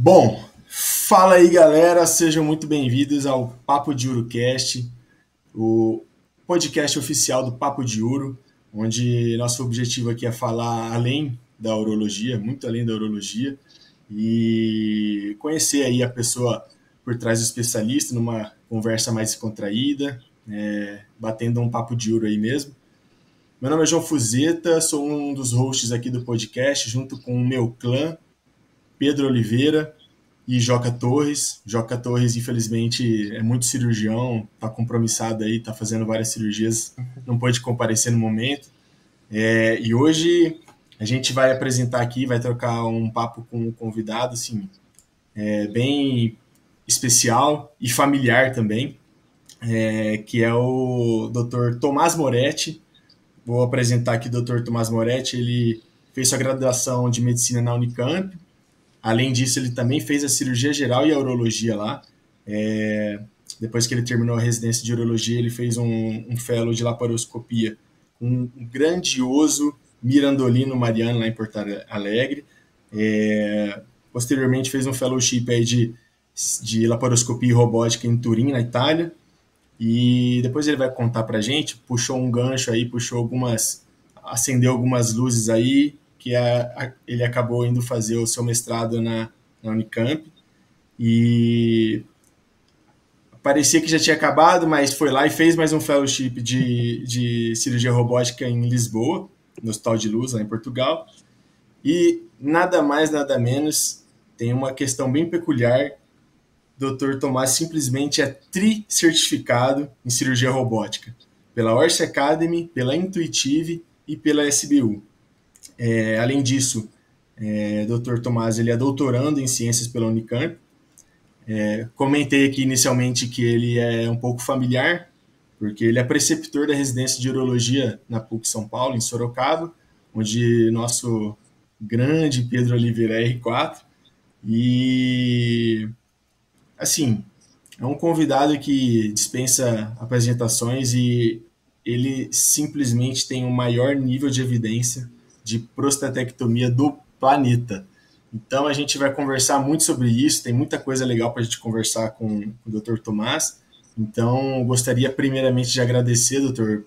Bom, fala aí galera, sejam muito bem-vindos ao Papo de Urocast, o podcast oficial do Papo de Uro, onde nosso objetivo aqui é falar além da urologia, muito além da urologia, e conhecer aí a pessoa por trás do especialista numa conversa mais descontraída, batendo um papo de Uro aí mesmo. Meu nome é João Fuzeta, sou um dos hosts aqui do podcast, junto com o meu clã, Pedro Oliveira e Joca Torres. Joca Torres, infelizmente, é muito cirurgião, está compromissado aí, está fazendo várias cirurgias, não pôde comparecer no momento. E hoje a gente vai apresentar aqui, vai trocar um papo com um convidado, assim, bem especial e familiar também, que é o Dr. Tomás Moretti. Vou apresentar aqui o Dr. Tomás Moretti. Ele fez sua graduação de medicina na Unicamp. Além disso, ele também fez a cirurgia geral e a urologia lá. Depois que ele terminou a residência de urologia, ele fez um fellow de laparoscopia com um grandioso Mirandolino Mariano lá em Porto Alegre. Posteriormente, fez um fellowship aí de laparoscopia e robótica em Turim, na Itália. E depois ele vai contar pra gente, puxou um gancho aí, acendeu algumas luzes aí, que ele acabou indo fazer o seu mestrado na Unicamp, e parecia que já tinha acabado, mas foi lá e fez mais um fellowship de cirurgia robótica em Lisboa, no Hospital de Luz, lá em Portugal, e nada mais, nada menos, tem uma questão bem peculiar. Dr. Tomás simplesmente é tri-certificado em cirurgia robótica, pela Orce Academy, pela Intuitive e pela SBU. Além disso, Dr. Tomás ele é doutorando em ciências pela Unicamp. Comentei aqui inicialmente que ele é um pouco familiar, porque ele é preceptor da residência de urologia na PUC São Paulo, em Sorocaba, onde nosso grande Pedro Oliveira é R4. E, assim, é um convidado que dispensa apresentações e ele simplesmente tem o maior nível de evidência de prostatectomia do planeta. Então a gente vai conversar muito sobre isso, tem muita coisa legal para a gente conversar com o Dr. Tomás. Então gostaria primeiramente de agradecer, doutor,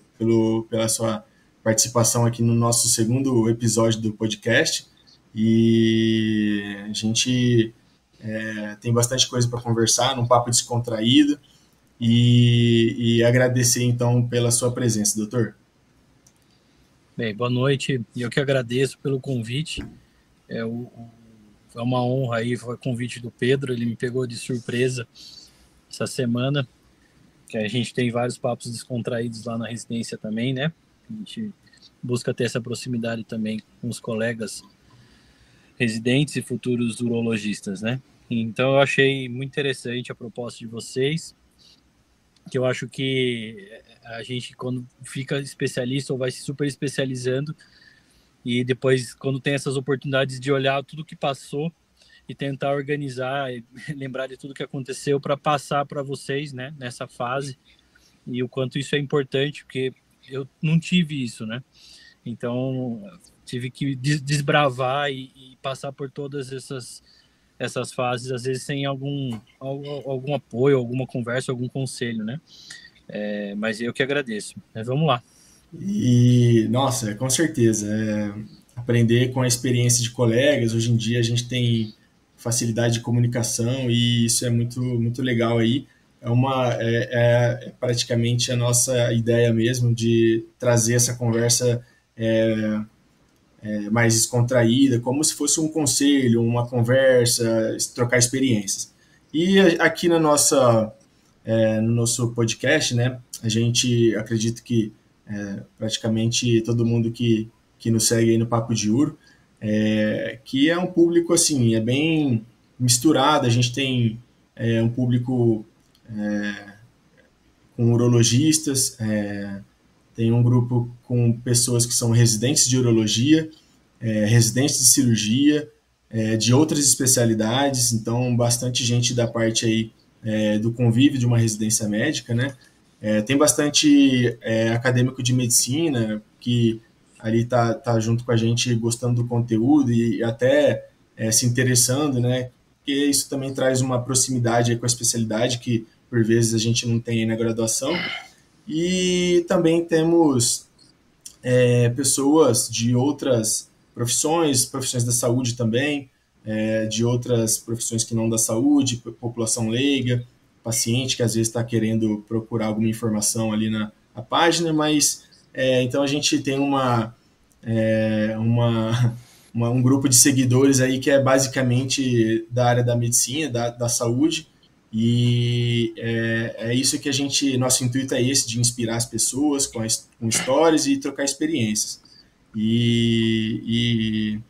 pela sua participação aqui no nosso segundo episódio do podcast. E a gente tem bastante coisa para conversar, num papo descontraído. E agradecer então pela sua presença, doutor. Bem, boa noite, e eu que agradeço pelo convite. É uma honra aí, foi o convite do Pedro, ele me pegou de surpresa essa semana, que a gente tem vários papos descontraídos lá na residência também, né? A gente busca ter essa proximidade também com os colegas residentes e futuros urologistas, né? Então eu achei muito interessante a proposta de vocês, que eu acho que a gente, quando fica especialista ou vai se super especializando, e depois, quando tem essas oportunidades de olhar tudo que passou e tentar organizar e lembrar de tudo que aconteceu para passar para vocês, né, nessa fase, e o quanto isso é importante, porque eu não tive isso, né? Então, tive que desbravar e passar por todas essas fases, às vezes sem algum apoio, alguma conversa, algum conselho, né? Mas eu que agradeço. Mas vamos lá. E, nossa, com certeza, aprender com a experiência de colegas. Hoje em dia a gente tem facilidade de comunicação e isso é muito, muito legal aí. É praticamente a nossa ideia mesmo de trazer essa conversa mais descontraída, como se fosse um conselho, uma conversa, trocar experiências. E aqui no nosso podcast, né, a gente acredita que praticamente todo mundo que nos segue aí no Papo de Uro, que é um público assim, é bem misturado. A gente tem um público com urologistas, tem um grupo com pessoas que são residentes de urologia, residentes de cirurgia, de outras especialidades, então bastante gente da parte aí do convívio de uma residência médica, né? Tem bastante acadêmico de medicina que ali tá junto com a gente, gostando do conteúdo e até se interessando, né, porque isso também traz uma proximidade aí com a especialidade que, por vezes, a gente não tem na graduação. E também temos pessoas de outras profissões, profissões da saúde também, de outras profissões que não da saúde, população leiga, paciente que às vezes está querendo procurar alguma informação ali na página, mas então a gente tem um grupo de seguidores aí que é basicamente da área da medicina, da saúde, e isso que nosso intuito é esse, de inspirar as pessoas com histórias e trocar experiências. E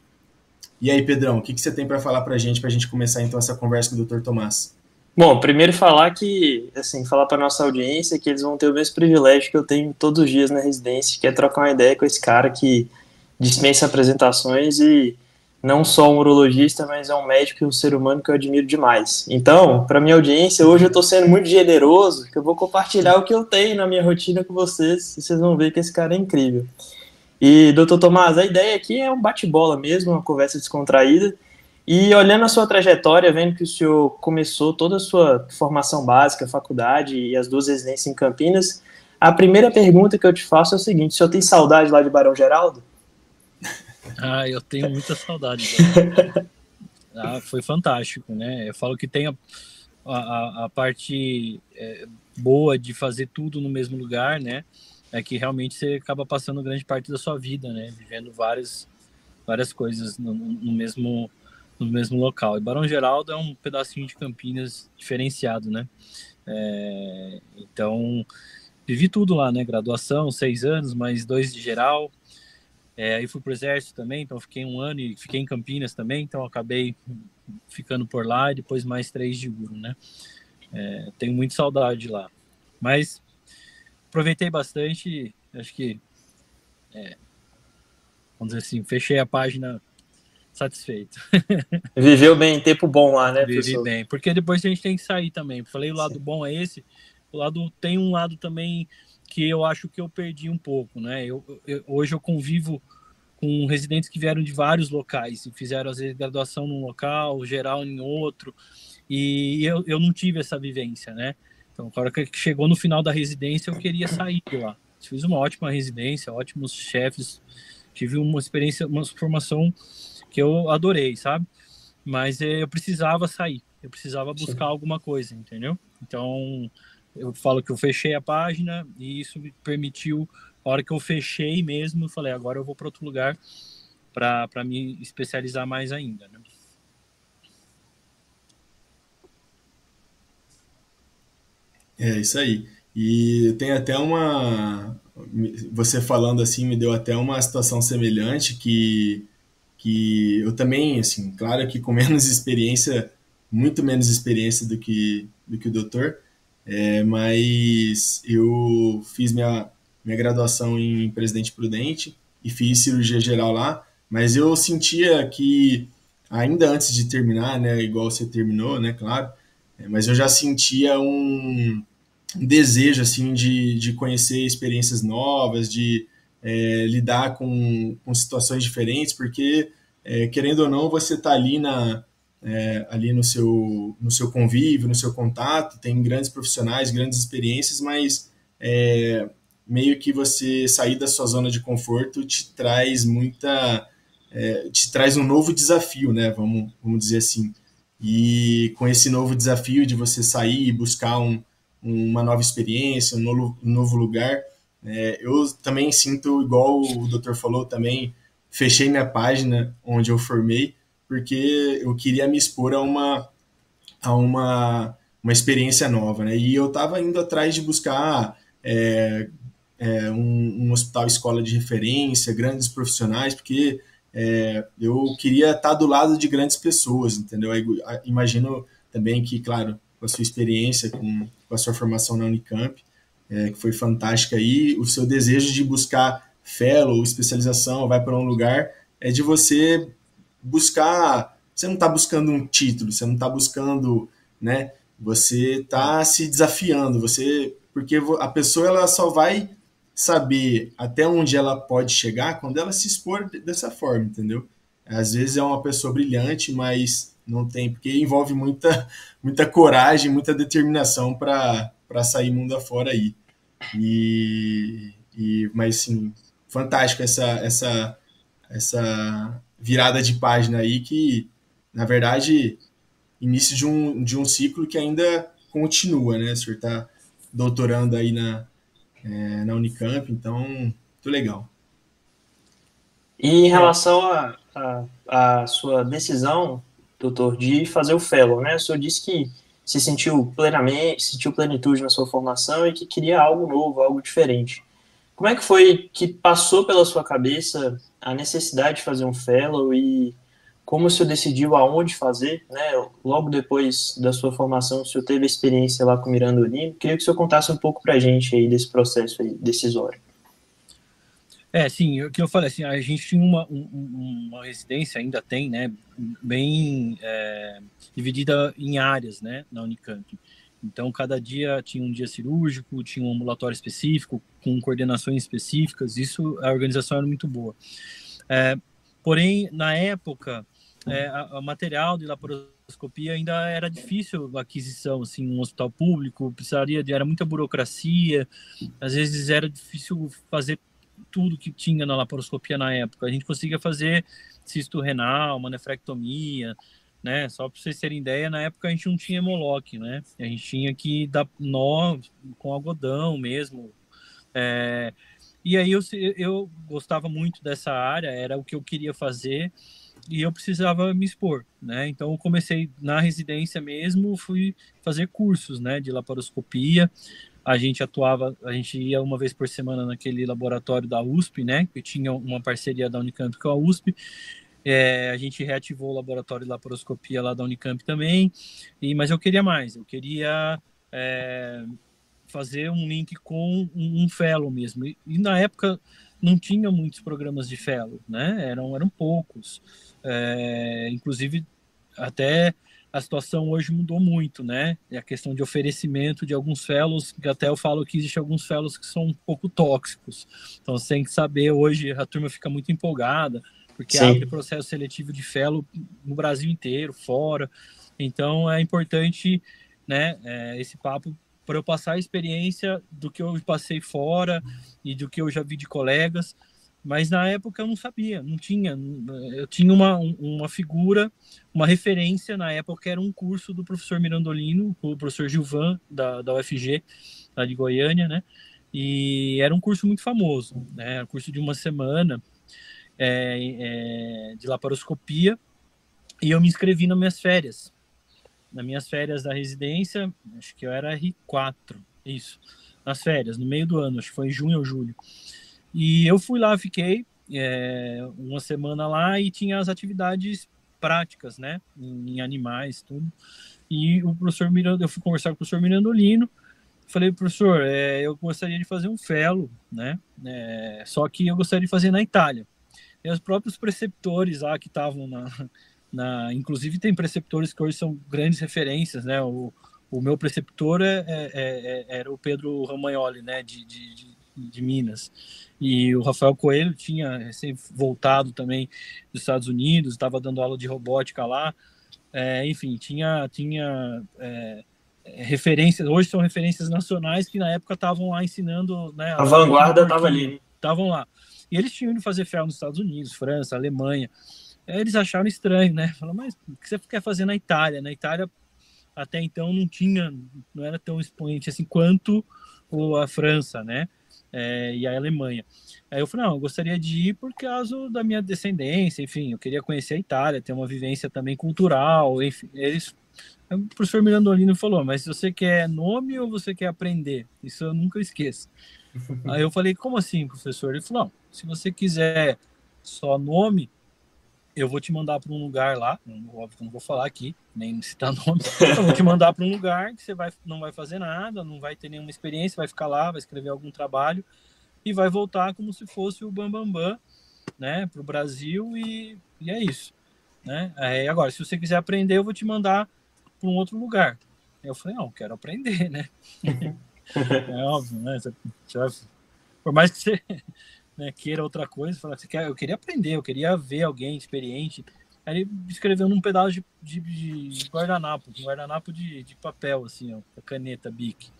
aí, Pedrão, o que você tem para falar para a gente começar então essa conversa com o Dr. Tomás? Bom, primeiro falar que, assim, falar para nossa audiência que eles vão ter o mesmo privilégio que eu tenho todos os dias na residência, que é trocar uma ideia com esse cara que dispensa apresentações e não só um urologista, mas é um médico e um ser humano que eu admiro demais. Então, para minha audiência, hoje eu estou sendo muito generoso, que eu vou compartilhar o que eu tenho na minha rotina com vocês, e vocês vão ver que esse cara é incrível. E, doutor Tomás, a ideia aqui é um bate-bola mesmo, uma conversa descontraída. E olhando a sua trajetória, vendo que o senhor começou toda a sua formação básica, faculdade e as 2 residências em Campinas, a primeira pergunta que eu te faço é o seguinte: o senhor tem saudade lá de Barão Geraldo? Eu tenho muita saudade. Foi fantástico, né? Eu falo que tem a parte boa de fazer tudo no mesmo lugar, né? É que realmente você acaba passando grande parte da sua vida, né? Vivendo várias coisas no mesmo local. E Barão Geraldo é um pedacinho de Campinas diferenciado, né? Então, vivi tudo lá, né? Graduação, 6 anos, mais 2 de geral. Aí fui pro Exército também, então fiquei 1 ano e fiquei em Campinas também, então acabei ficando por lá e depois mais 3 de Uro, né? Tenho muita saudade de lá. Mas aproveitei bastante, acho que, vamos dizer assim, fechei a página satisfeito. Viveu bem, tempo bom lá, né, professor? Vivi bem, porque depois a gente tem que sair também. Falei, o lado bom é esse, tem um lado também que eu acho que eu perdi um pouco, né? Hoje eu convivo com residentes que vieram de vários locais e fizeram, às vezes, graduação num local, geral em outro, e eu não tive essa vivência, né? Então, na hora que chegou no final da residência, eu queria sair de lá. Fiz uma ótima residência, ótimos chefes, tive uma experiência, uma formação que eu adorei, sabe? Mas eu precisava sair, eu precisava buscar alguma coisa, entendeu? Então, eu falo que eu fechei a página e isso me permitiu, a hora que eu fechei mesmo, eu falei, agora eu vou para outro lugar para me especializar mais ainda, né? É isso aí. E tem até você falando assim, me deu até uma situação semelhante que eu também, assim, claro que com menos experiência, muito menos experiência do que o doutor, mas eu fiz minha graduação em Presidente Prudente e fiz cirurgia geral lá, mas eu sentia que, ainda antes de terminar, né, igual você terminou, né, claro, mas eu já sentia um desejo, assim, de conhecer experiências novas, de lidar com situações diferentes, porque, querendo ou não, você está ali ali no seu convívio, no seu contato, tem grandes profissionais, grandes experiências, mas meio que você sair da sua zona de conforto te traz te traz um novo desafio, né? Vamos dizer assim. E com esse novo desafio de você sair e buscar uma nova experiência, um novo lugar, eu também sinto, igual o doutor falou, também fechei minha página onde eu formei, porque eu queria me expor a uma experiência nova, né? E eu estava indo atrás de buscar um hospital escola de referência, grandes profissionais, porque eu queria estar do lado de grandes pessoas, entendeu? Imagino também que, claro, com a sua experiência, com a sua formação na Unicamp, que foi fantástica aí, o seu desejo de buscar fellow, especialização, vai para um lugar, é de você buscar, você não está buscando um título, você não está buscando, né? Você está se desafiando, porque a pessoa ela só vai saber até onde ela pode chegar quando ela se expor dessa forma, entendeu? Às vezes é uma pessoa brilhante, mas Não tem, porque envolve muita coragem, muita determinação para sair mundo afora aí. Mas, sim, fantástico essa virada de página aí, que, na verdade, início de um ciclo que ainda continua, né? O senhor está doutorando aí na Unicamp, então, muito legal. E em relação à sua decisão, doutor, de fazer o fellow, né? O senhor disse que se sentiu plenitude na sua formação e que queria algo novo, algo diferente. Como é que foi que passou pela sua cabeça a necessidade de fazer um fellow e como o senhor decidiu aonde fazer, né? Logo depois da sua formação, o senhor teve a experiência lá com o Miranda Olino. Queria que o senhor contasse um pouco pra gente aí desse processo aí decisório. Sim, o que eu falei, assim, a gente tinha uma residência, ainda tem, né, bem dividida em áreas, né, na Unicamp. Então, cada dia tinha um dia cirúrgico, tinha um ambulatório específico, com coordenações específicas, isso, a organização era muito boa. Porém, na época, a material de laparoscopia ainda era difícil a aquisição, assim, um hospital público, era muita burocracia, às vezes era difícil fazer tudo que tinha na laparoscopia na época. A gente conseguia fazer cisto renal, uma nefrectomia, né? Só para vocês terem ideia, na época a gente não tinha hemolock, né? A gente tinha que dar nó com algodão mesmo. E aí eu gostava muito dessa área, era o que eu queria fazer e eu precisava me expor, né? Então eu comecei na residência mesmo, fui fazer cursos, né, de laparoscopia. A gente ia uma vez por semana naquele laboratório da USP, né? Que tinha uma parceria da Unicamp com a USP. A gente reativou o laboratório de laparoscopia lá da Unicamp também. Mas eu queria mais, eu queria fazer um link com um fellow mesmo. E na época não tinha muitos programas de fellow, né? Eram poucos. Inclusive, até a situação hoje mudou muito, né? E a questão de oferecimento de alguns fellows, que até eu falo que existe alguns fellows que são um pouco tóxicos. Então, você tem que saber, hoje a turma fica muito empolgada, porque Sim. abre processo seletivo de fellow no Brasil inteiro, fora. Então, é importante, né, esse papo para eu passar a experiência do que eu passei fora e do que eu já vi de colegas. Mas na época eu não sabia, não tinha. Eu tinha uma figura, uma referência na época, era um curso do professor Mirandolino, o professor Gilvan, da UFG, lá de Goiânia, né? E era um curso muito famoso, né? Um curso de uma semana de laparoscopia, e eu me inscrevi nas minhas férias da residência, acho que eu era R4, isso, nas férias, no meio do ano, acho que foi em junho ou julho. E eu fui lá, fiquei uma semana lá e tinha as atividades práticas, né, em animais, tudo. E o professor Miranda, eu fui conversar com o professor Mirandolino, falei, professor, eu gostaria de fazer um fellow, né, só que eu gostaria de fazer na Itália. E os próprios preceptores lá que estavam inclusive tem preceptores que hoje são grandes referências, né, o meu preceptor era o Pedro Ramagnoli, né, de Minas. E o Rafael Coelho tinha recém voltado também dos Estados Unidos, estava dando aula de robótica lá. Enfim, tinha referências, hoje são referências nacionais que na época estavam lá ensinando, né, a vanguarda estava ali. Estavam lá. E eles tinham ido fazer fel nos Estados Unidos, França, Alemanha. Eles acharam estranho, né? Falaram, mas o que você quer fazer na Itália? Na Itália, até então, não era tão expoente assim quanto a França, né? E a Alemanha. Aí eu falei, não, eu gostaria de ir por causa da minha descendência, enfim, eu queria conhecer a Itália, ter uma vivência também cultural, enfim. O professor Mirandolino falou, mas você quer nome ou você quer aprender? Isso eu nunca esqueço. Aí eu falei, como assim, professor? Ele falou, não, se você quiser só nome, eu vou te mandar para um lugar lá, óbvio que eu não vou falar aqui, nem citar nome, eu vou te mandar para um lugar que você não vai fazer nada, não vai ter nenhuma experiência, vai ficar lá, vai escrever algum trabalho e vai voltar como se fosse o Bambambam, né, para o Brasil e é isso, né? Agora, se você quiser aprender, eu vou te mandar para um outro lugar. Eu falei, não, quero aprender, né? É óbvio, né? Por mais que você queira outra coisa, falar, eu queria aprender, eu queria ver alguém experiente. Aí ele escreveu num pedaço de guardanapo, um guardanapo de papel, assim, ó, caneta Bic.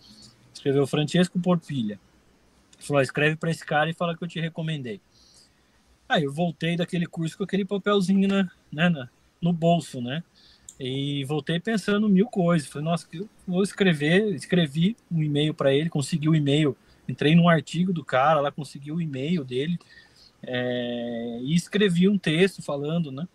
Escreveu Francesco Porpilha. Falou, escreve para esse cara e fala que eu te recomendei. Aí eu voltei daquele curso com aquele papelzinho no bolso, né? E voltei pensando mil coisas. Falei, nossa, eu vou escrever. Escrevi um e-mail para ele, consegui o e-mail. Entrei num artigo do cara, lá consegui o e-mail dele. E escrevi um texto falando, né?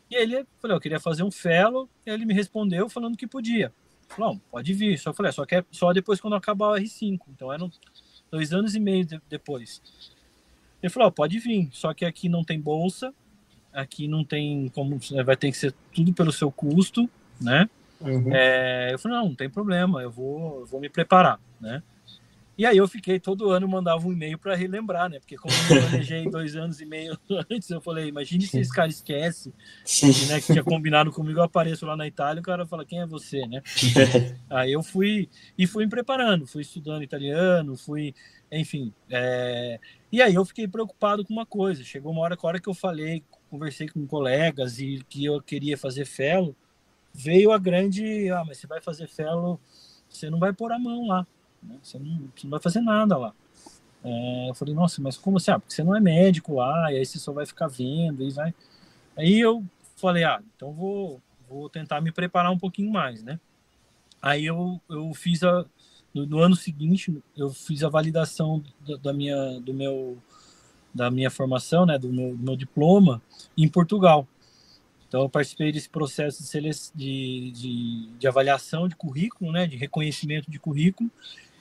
E ele falou, eu queria fazer um fellow. E ele me respondeu falando que podia. Falou, pode vir. Só falei, só que é só depois quando acabar o R5. Então eram 2 anos e meio depois. Ele falou, pode vir. Só que aqui não tem bolsa. Aqui não tem como, vai ter que ser tudo pelo seu custo, né? Uhum. Eu falei, não tem problema, eu vou me preparar, né? E aí eu fiquei, todo ano mandava um e-mail para relembrar, né? Porque como eu planejei 2 anos e meio antes, eu falei, imagine se esse cara esquece, né, que tinha combinado comigo, eu apareço lá na Itália, o cara fala, quem é você, né? Aí eu fui me preparando, fui estudando italiano, enfim. E aí eu fiquei preocupado com uma coisa, chegou uma hora que eu conversei com colegas e que eu queria fazer fellow, veio a grande, mas você vai fazer fellow, você não vai pôr a mão lá, né? Você não vai fazer nada lá. Eu falei, nossa, mas como assim? Porque você não é médico lá, e aí você só vai ficar vendo, e vai... Aí eu falei, então vou tentar me preparar um pouquinho mais, né? Aí eu fiz no ano seguinte, eu fiz a validação da minha formação, né, do meu diploma em Portugal. Então eu participei desse processo de avaliação de currículo, né, de reconhecimento de currículo,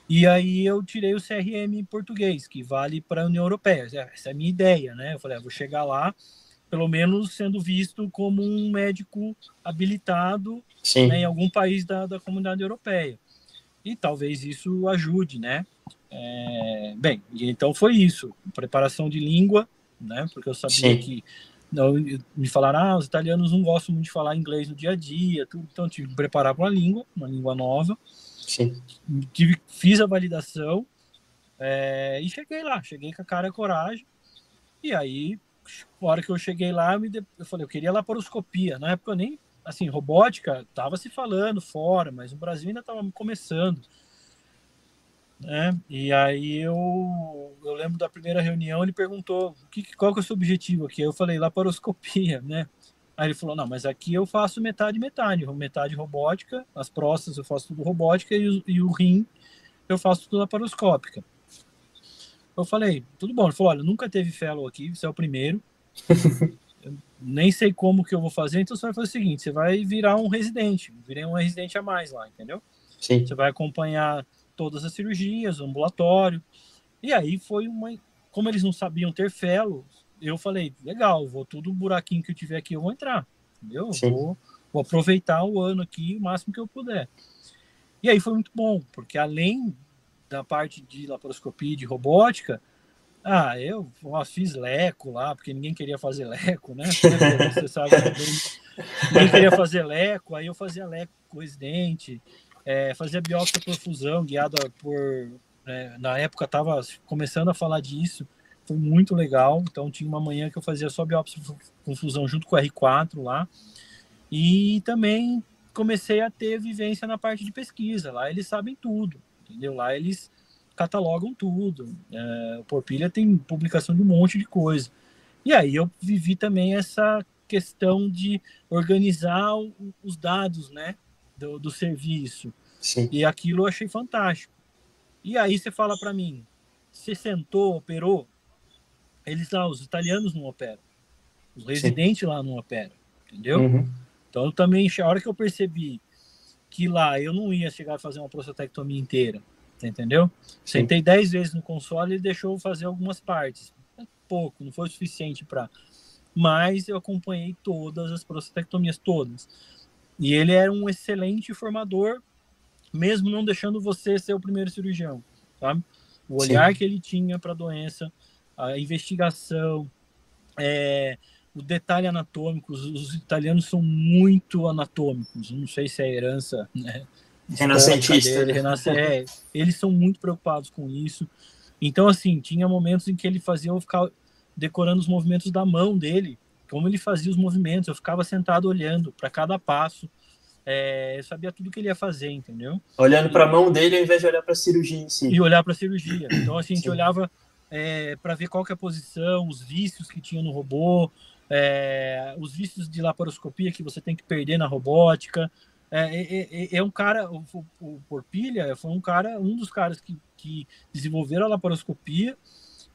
e aí eu tirei o CRM em português, que vale para a União Europeia. Essa é a minha ideia, né? Eu falei, vou chegar lá, pelo menos sendo visto como um médico habilitado, né, em algum país da comunidade europeia. E talvez isso ajude, né? Bem, então foi isso. Preparação de língua, né? Porque eu sabia que me falaram, os italianos não gostam muito de falar inglês no dia a dia, tudo, então tive que preparar para uma língua nova. Sim. Fiz a validação e cheguei com a cara e a coragem. E aí, na hora que eu cheguei lá, eu falei, eu queria laparoscopia. Na época eu nem, assim, robótica, estava se falando fora, mas o Brasil ainda estava começando. Né? E aí eu lembro da primeira reunião, ele perguntou qual que é o seu objetivo aqui? Eu falei, laparoscopia, né? Aí ele falou, não, mas aqui eu faço metade robótica, as próstatas eu faço tudo robótica e o rim eu faço tudo laparoscópica. Eu falei, tudo bom. Ele falou, olha, nunca teve fellow aqui, você é o primeiro. Eu nem sei como que eu vou fazer, então você vai fazer o seguinte, você vai virar um residente, virei um residente a mais lá, entendeu? Sim. Você vai acompanhar todas as cirurgias, o ambulatório. E aí como eles não sabiam ter fellow, eu falei, legal, todo buraquinho que eu tiver aqui eu vou entrar, entendeu? Vou aproveitar o ano aqui o máximo que eu puder. E aí foi muito bom, porque além da parte de laparoscopia e de robótica, eu fiz leco lá, porque ninguém queria fazer leco, né? Você sabe também. Ninguém queria fazer leco, aí eu fazia leco com o residente, fazia biópsia por fusão, guiada por... na época estava começando a falar disso, foi muito legal. Então tinha uma manhã que eu fazia só biópsia com fusão junto com o R4 lá. E também comecei a ter vivência na parte de pesquisa. Lá eles sabem tudo, entendeu? Lá eles catalogam tudo. O Porpilha tem publicação de um monte de coisa. E aí eu vivi também essa questão de organizar os dados, né, do serviço. Sim. E aquilo eu achei fantástico. E aí você fala para mim, você sentou, operou? Os italianos não operam. Os residentes lá não operam, entendeu? Uhum. Então também, a hora que eu percebi que lá eu não ia chegar a fazer uma prostatectomia inteira, entendeu? Sim. Sentei 10 vezes no console e deixou eu fazer algumas partes. Pouco, não foi o suficiente para... Mas eu acompanhei todas as prostatectomias, todas. E ele era um excelente formador, mesmo não deixando você ser o primeiro cirurgião, sabe? O olhar que ele tinha para a doença, a investigação, o detalhe anatômico. Os italianos são muito anatômicos, não sei se é herança, né, renascentista, né? Eles são muito preocupados com isso. Então, assim, tinha momentos em que ele fazia eu ficar decorando os movimentos da mão dele, como ele fazia os movimentos. Eu ficava sentado olhando para cada passo. Eu sabia tudo que ele ia fazer, entendeu? Olhando para a mão dele ao invés de olhar para a cirurgia em si. E olhar para a cirurgia. Então, assim, a gente Sim. olhava para ver qual que é a posição, os vícios que tinha no robô, os vícios de laparoscopia que você tem que perder na robótica. Um cara, o Porpilha foi um dos caras que desenvolveram a laparoscopia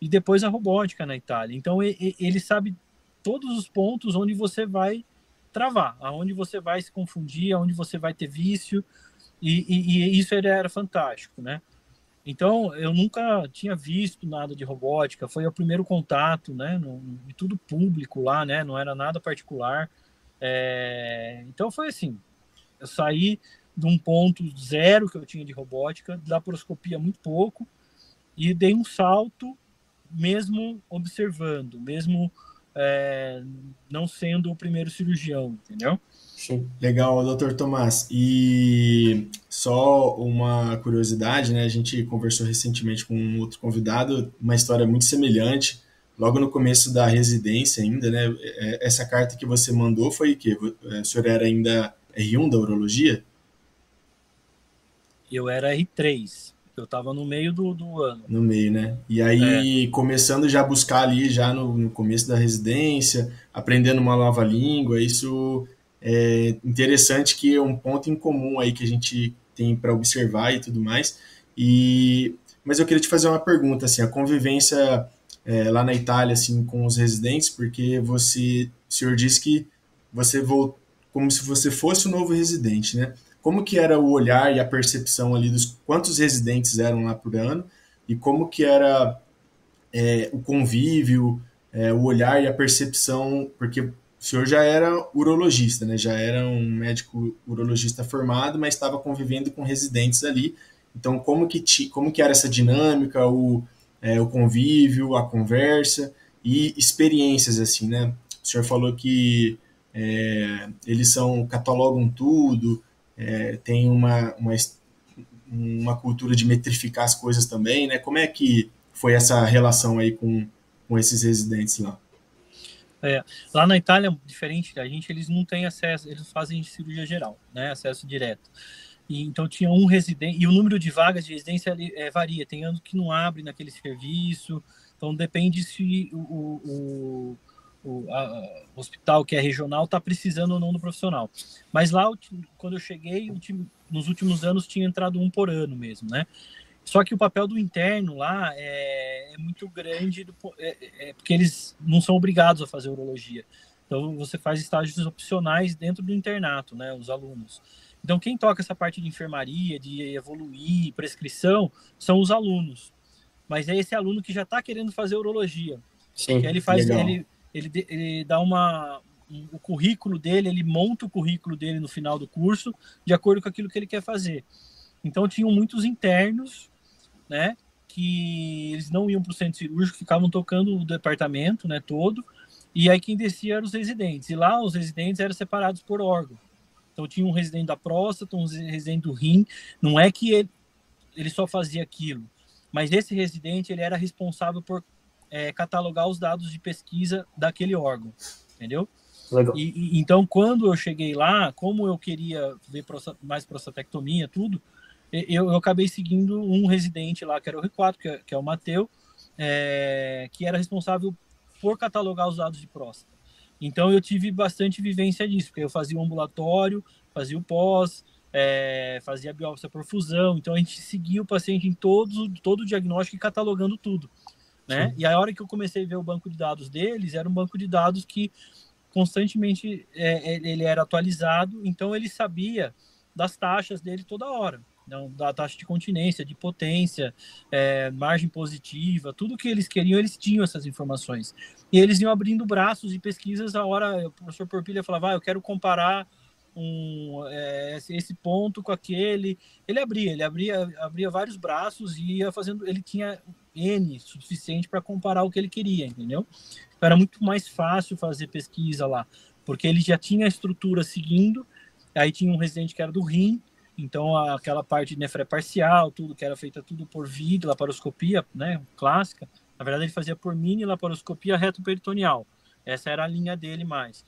e depois a robótica na Itália. Então, ele sabe todos os pontos onde você vai travar, aonde você vai se confundir, aonde você vai ter vício, e isso era fantástico, né? Então, eu nunca tinha visto nada de robótica, foi o primeiro contato, né? E tudo público lá, né? Não era nada particular. Então, foi assim, eu saí de um ponto zero que eu tinha de robótica, de laparoscopia muito pouco, e dei um salto mesmo observando, mesmo não sendo o primeiro cirurgião, entendeu? Sim. Legal, doutor Tomás. E só uma curiosidade, né? A gente conversou recentemente com um outro convidado, uma história muito semelhante, logo no começo da residência ainda, né? Essa carta que você mandou foi que o senhor era ainda R1 da urologia? Eu era R3. Eu estava no meio do ano. No meio, né? E aí, começando já a buscar ali, já no começo da residência, aprendendo uma nova língua, isso é interessante, que é um ponto em comum aí que a gente tem para observar e tudo mais. Mas eu queria te fazer uma pergunta, assim, a convivência lá na Itália, assim, com os residentes, porque o senhor disse que você voltou como se você fosse o novo residente, né? Como que era o olhar e a percepção ali dos quantos residentes eram lá por ano e como que era o convívio, o olhar e a percepção, porque o senhor já era urologista, né? Já era um médico urologista formado, mas estava convivendo com residentes ali. Então, como que era essa dinâmica, o convívio, a conversa e experiências, assim, né? O senhor falou que eles catalogam tudo, tem uma cultura de metrificar as coisas também, né? Como é que foi essa relação aí com esses residentes lá? Lá na Itália, diferente da gente, eles não têm acesso, eles fazem cirurgia geral, né? Acesso direto. Então tinha um residente, e o número de vagas de residência varia, tem anos que não abre naquele serviço, então depende se o hospital que é regional está precisando ou não do profissional. Mas lá, quando eu cheguei, nos últimos anos tinha entrado um por ano mesmo, né? Só que o papel do interno lá é muito grande, porque eles não são obrigados a fazer urologia. Então você faz estágios opcionais dentro do internato, né? Os alunos. Então quem toca essa parte de enfermaria, de evoluir, prescrição, são os alunos. Mas é esse aluno que já está querendo fazer urologia. Sim, que ele faz, legal. ele dá o currículo dele, ele monta o currículo dele no final do curso de acordo com aquilo que ele quer fazer. Então tinham muitos internos, né, que eles não iam para o centro cirúrgico, ficavam tocando o departamento, né, todo, e aí quem descia eram os residentes. E lá os residentes eram separados por órgão. Então tinha um residente da próstata, um residente do rim. Não é que ele só fazia aquilo, mas esse residente ele era responsável por catalogar os dados de pesquisa daquele órgão, entendeu? Legal. Então, quando eu cheguei lá, como eu queria ver mais prostatectomia, tudo, eu acabei seguindo um residente lá, que era o R4, que é o Mateu, que era responsável por catalogar os dados de próstata. Então, eu tive bastante vivência disso, porque eu fazia o ambulatório, fazia o pós, fazia a biópsia por fusão. Então, a gente seguia o paciente em todo o diagnóstico e catalogando tudo. Né? E a hora que eu comecei a ver o banco de dados deles, era um banco de dados que constantemente ele era atualizado, então ele sabia das taxas dele toda hora, então, da taxa de continência, de potência, margem positiva, tudo que eles queriam, eles tinham essas informações. E eles iam abrindo braços de pesquisas, a hora o professor Porpilha falava, eu quero comparar esse ponto com aquele. Ele abria vários braços e ia fazendo, ele tinha N suficiente para comparar o que ele queria, entendeu? Então era muito mais fácil fazer pesquisa lá, porque ele já tinha a estrutura seguindo, aí tinha um residente que era do rim, então aquela parte de nefré parcial, tudo que era feita tudo por vídeo, laparoscopia, né, clássica, na verdade ele fazia por mini laparoscopia retroperitoneal, Essa era a linha dele mais.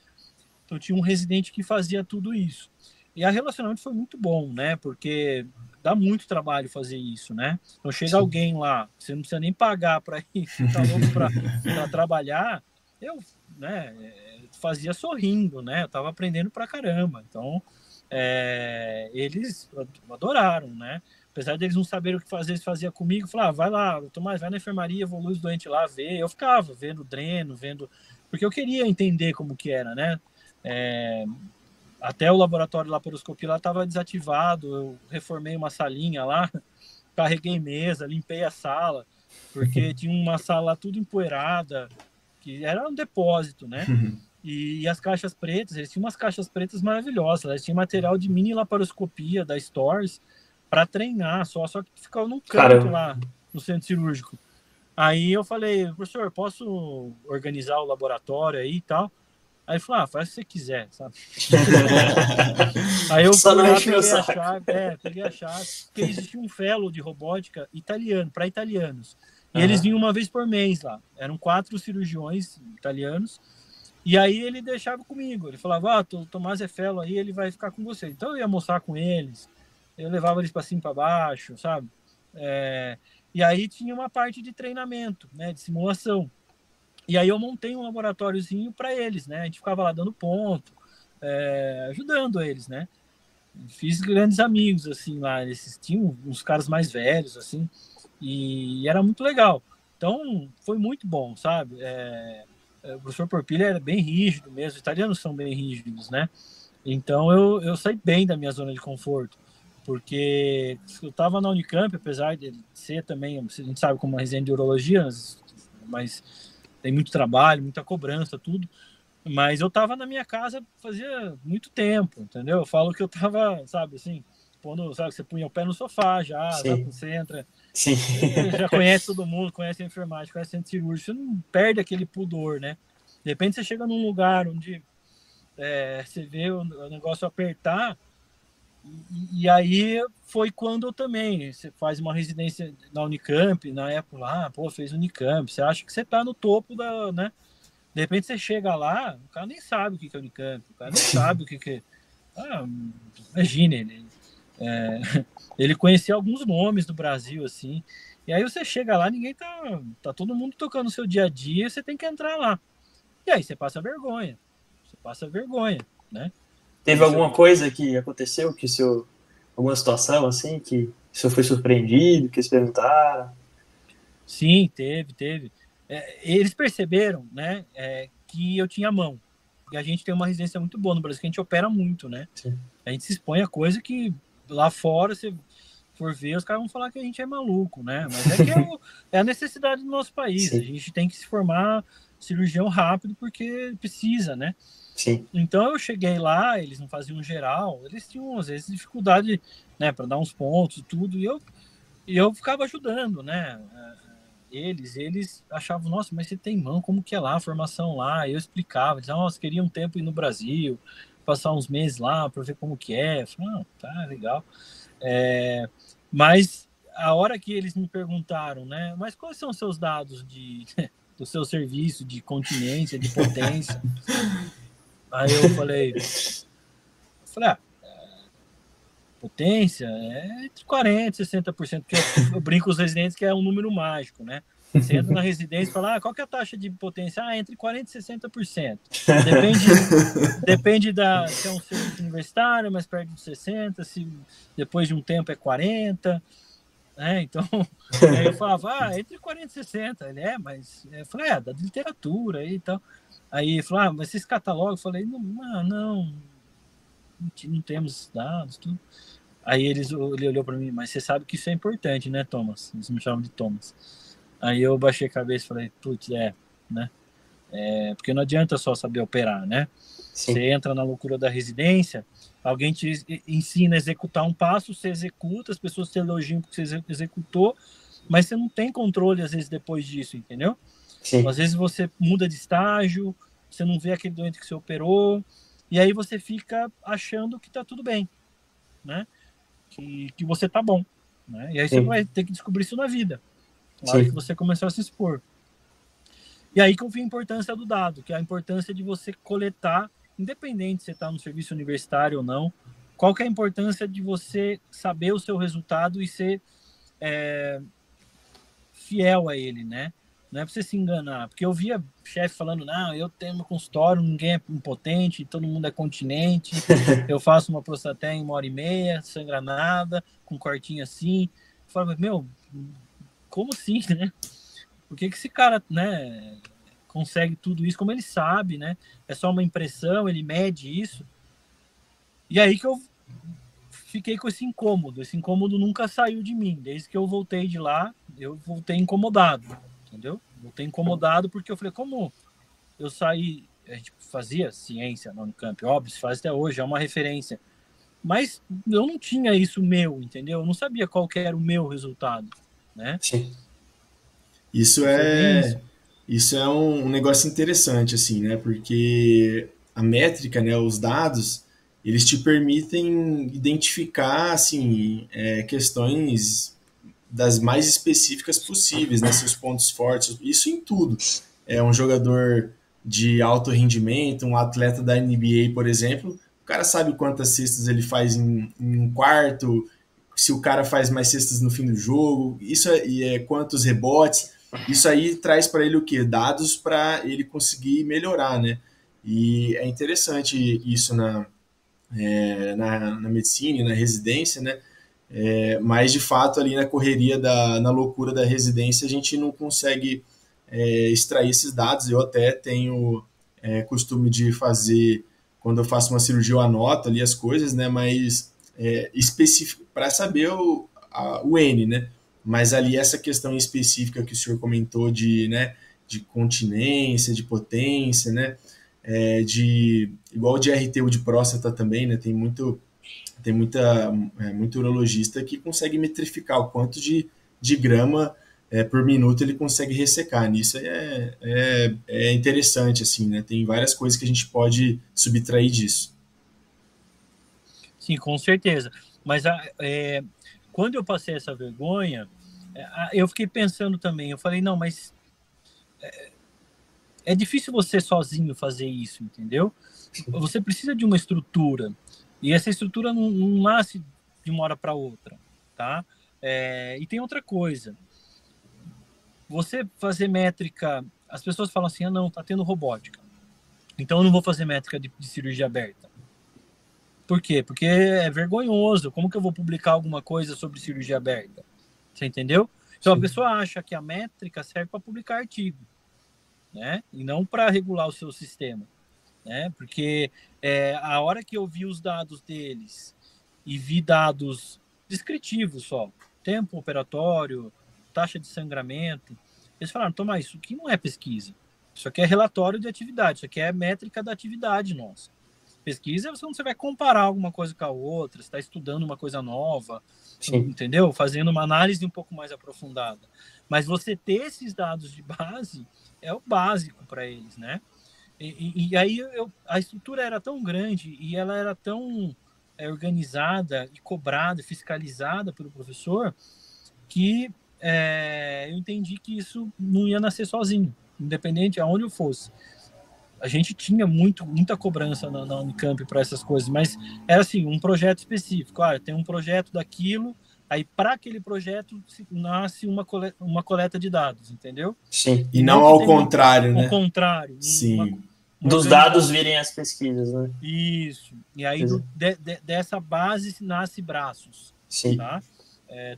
Então tinha um residente que fazia tudo isso. E a relacionamento foi muito bom, né? Porque dá muito trabalho fazer isso, né? Então chega alguém lá, você não precisa nem pagar para ir, você tá louco para trabalhar, eu, né, fazia sorrindo, né? Eu tava aprendendo pra caramba. Então, eles adoraram, né? Apesar deles não saberem o que fazer, eles faziam comigo, falavam, vai lá, Tomás, vai na enfermaria, evolui os doentes lá, vê. Eu ficava vendo dreno, vendo... Porque eu queria entender como que era, né? Até o laboratório de laparoscopia lá estava desativado, eu reformei uma salinha lá, carreguei mesa, limpei a sala, porque tinha uma sala tudo empoeirada, que era um depósito, né? E as caixas pretas, eles tinham umas caixas pretas maravilhosas, eles tinham material de mini laparoscopia da Stores para treinar, só que ficava num canto lá no centro cirúrgico. Aí eu falei, professor, posso organizar o laboratório aí e tal? Aí ele falou, faz o que você quiser, sabe? Aí eu fui lá, peguei a chave, porque existia um fellow de robótica italiano, para italianos. E eles vinham uma vez por mês lá. Eram 4 cirurgiões italianos. E aí ele deixava comigo. Ele falava, o Tomás é fellow aí, ele vai ficar com você. Então eu ia almoçar com eles. Eu levava eles para cima e para baixo, sabe? E aí tinha uma parte de treinamento, né, de simulação. E aí eu montei um laboratóriozinho para eles, né? A gente ficava lá dando ponto, ajudando eles, né? Fiz grandes amigos, assim, lá. Eles tinham uns caras mais velhos, assim, e era muito legal. Então, foi muito bom, sabe? O professor Porpilha era bem rígido mesmo, os italianos são bem rígidos, né? Então, eu saí bem da minha zona de conforto, porque eu estava na Unicamp, apesar de ser também, a gente sabe como uma residente de urologia, mas tem muito trabalho, muita cobrança, tudo. Mas eu tava na minha casa fazia muito tempo, entendeu? Eu falo que eu tava, sabe, assim, quando, sabe, você punha o pé no sofá já, sabe, você entra, Sim. Já conhece todo mundo, conhece a enfermagem, conhece o centro cirúrgico, você não perde aquele pudor, né? De repente você chega num lugar onde você vê o negócio apertar, e aí foi quando eu também, você faz uma residência na Unicamp, na época lá, fez Unicamp, você acha que você tá no topo da, né? De repente você chega lá, o cara nem sabe o que é Unicamp, o cara nem sabe o que é. Imagine, ele conhecia alguns nomes do Brasil, assim, e aí você chega lá, ninguém tá todo mundo tocando o seu dia a dia, você tem que entrar lá. E aí você passa vergonha, né? Teve alguma coisa que aconteceu, alguma situação assim, que o senhor foi surpreendido, que eles perguntaram? Sim, teve. Eles perceberam, né, que eu tinha mão. E a gente tem uma residência muito boa no Brasil, que a gente opera muito, né? Sim. A gente se expõe a coisa que lá fora, se for ver, os caras vão falar que a gente é maluco, né? Mas é a necessidade do nosso país. Sim. A gente tem que se formar cirurgião rápido porque precisa, né? Sim. Então eu cheguei lá, eles não faziam geral, eles tinham às vezes dificuldade, né, para dar uns pontos e tudo, e eu ficava ajudando, né? Eles achavam, nossa, mas você tem mão, como que é lá, a formação lá? Eu explicava, diziam, nossa, queria um tempo ir no Brasil, passar uns meses lá para ver como que é. Eu falei, tá, legal. Mas a hora que eles me perguntaram, né, mas quais são os seus dados do seu serviço, de continência, de potência? Aí eu falei, potência é entre 40% e 60%, porque eu brinco com os residentes que é um número mágico, né? Você entra na residência e fala, qual que é a taxa de potência? Entre 40% e 60%. Depende se é um serviço universitário, mas perto de 60%, se depois de um tempo é 40%. Então, aí eu falava, entre 40% e 60%. Ele mas eu falei, da literatura aí e tal. Aí ele falou, mas esses catálogos? Eu falei, não temos dados, tudo. Aí ele olhou para mim, mas você sabe que isso é importante, né, Thomas? Eles me chamam de Thomas. Aí eu baixei a cabeça e falei, putz, né? Porque não adianta só saber operar, né? Sim. Você entra na loucura da residência, alguém te ensina a executar um passo, você executa, as pessoas te elogiam porque você executou, mas você não tem controle, às vezes, depois disso, entendeu? Sim. Às vezes você muda de estágio, você não vê aquele doente que você operou, e aí você fica achando que tá tudo bem, né? Que você tá bom, né? E aí Sim. Você vai ter que descobrir isso na vida, na hora que você começar a se expor. E aí que eu vi a importância do dado, que é a importância de você coletar, independente se você está no serviço universitário ou não, qual que é a importância de você saber o seu resultado e ser fiel a ele, né? Não é para você se enganar, porque eu via chefe falando, não, eu tenho meu consultório, ninguém é impotente, todo mundo é continente, eu faço uma prostaté em 1h30, sangra nada, com cortinho assim. Eu falava, meu, como assim, né? Por que esse cara, né, consegue tudo isso? Como ele sabe, né? É só uma impressão, ele mede isso. E aí que eu fiquei com esse incômodo nunca saiu de mim, desde que eu voltei de lá, eu voltei incomodado, entendeu? Voltei incomodado porque eu falei, como eu saí, a gente fazia ciência na Unicamp, óbvio, se faz até hoje, é uma referência, mas eu não tinha isso meu, entendeu? Eu não sabia qual que era o meu resultado, né? Sim. Isso é um negócio interessante, assim, né? Porque a métrica, né, os dados, eles te permitem identificar, assim, questões das mais específicas possíveis, né? Seus pontos fortes, isso em tudo. É um jogador de alto rendimento, um atleta da NBA, por exemplo, o cara sabe quantas cestas ele faz em um quarto, se o cara faz mais cestas no fim do jogo, quantos rebotes. Isso aí traz para ele o quê? Dados para ele conseguir melhorar, né? E é interessante isso na medicina, na residência, né? Mas de fato ali na correria, na loucura da residência, a gente não consegue extrair esses dados. Eu até tenho costume de fazer, quando eu faço uma cirurgia, eu anoto ali as coisas, né? Mas específico para saber o N, né? Mas ali essa questão específica que o senhor comentou né, de continência, de potência, né? Igual de RT ou de próstata também, né? Muito urologista que consegue metrificar o quanto de grama por minuto ele consegue ressecar. Nisso é interessante, assim, né? Tem várias coisas que a gente pode subtrair disso. Sim, com certeza. Mas quando eu passei essa vergonha, eu fiquei pensando também, eu falei, não, mas é difícil você sozinho fazer isso, entendeu? Você precisa de uma estrutura, e essa estrutura não nasce de uma hora para outra, tá? E tem outra coisa, você fazer métrica, as pessoas falam assim, não, tá tendo robótica, então eu não vou fazer métrica de cirurgia aberta. Por quê? Porque é vergonhoso. Como que eu vou publicar alguma coisa sobre cirurgia aberta? Você entendeu? Então, a pessoa acha que a métrica serve para publicar artigo, né? E não para regular o seu sistema, né? Porque a hora que eu vi os dados deles e vi dados descritivos só, tempo operatório, taxa de sangramento, eles falaram, Tomás, isso aqui não é pesquisa. Isso aqui é relatório de atividade, isso aqui é métrica da atividade nossa. Pesquisa, você vai comparar alguma coisa com a outra, você está estudando uma coisa nova, sim, entendeu? Fazendo uma análise um pouco mais aprofundada. Mas você ter esses dados de base é o básico para eles, né? E aí a estrutura era tão grande e ela era tão organizada e cobrada, fiscalizada pelo professor, que eu entendi que isso não ia nascer sozinho, independente aonde eu fosse. A gente tinha muita cobrança na Unicamp para essas coisas, mas era assim, um projeto específico. Tem um projeto daquilo, aí para aquele projeto nasce uma coleta de dados, entendeu? Sim. E não ao contrário, né? Ao contrário. Sim. Dos dados virem as pesquisas, né? Isso. E aí dessa base nasce braços. Sim. Tá?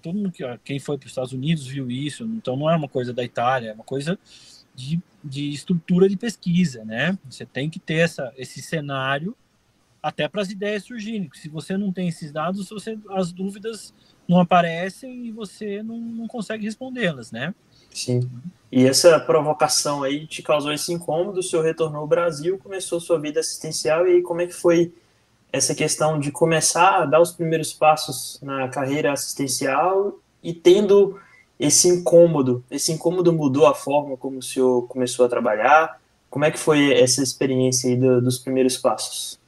Todo mundo quem foi para os Estados Unidos viu isso, então não é uma coisa da Itália, é uma coisa de estrutura de pesquisa, né? Você tem que ter esse cenário até para as ideias surgirem. Se você não tem esses dados, as dúvidas não aparecem e você não consegue respondê-las, né? Sim. E essa provocação aí te causou esse incômodo, o senhor retornou ao Brasil, começou sua vida assistencial, e aí como é que foi essa questão de começar a dar os primeiros passos na carreira assistencial e tendo esse incômodo mudou a forma como o senhor começou a trabalhar? Como é que foi essa experiência aí dos primeiros passos?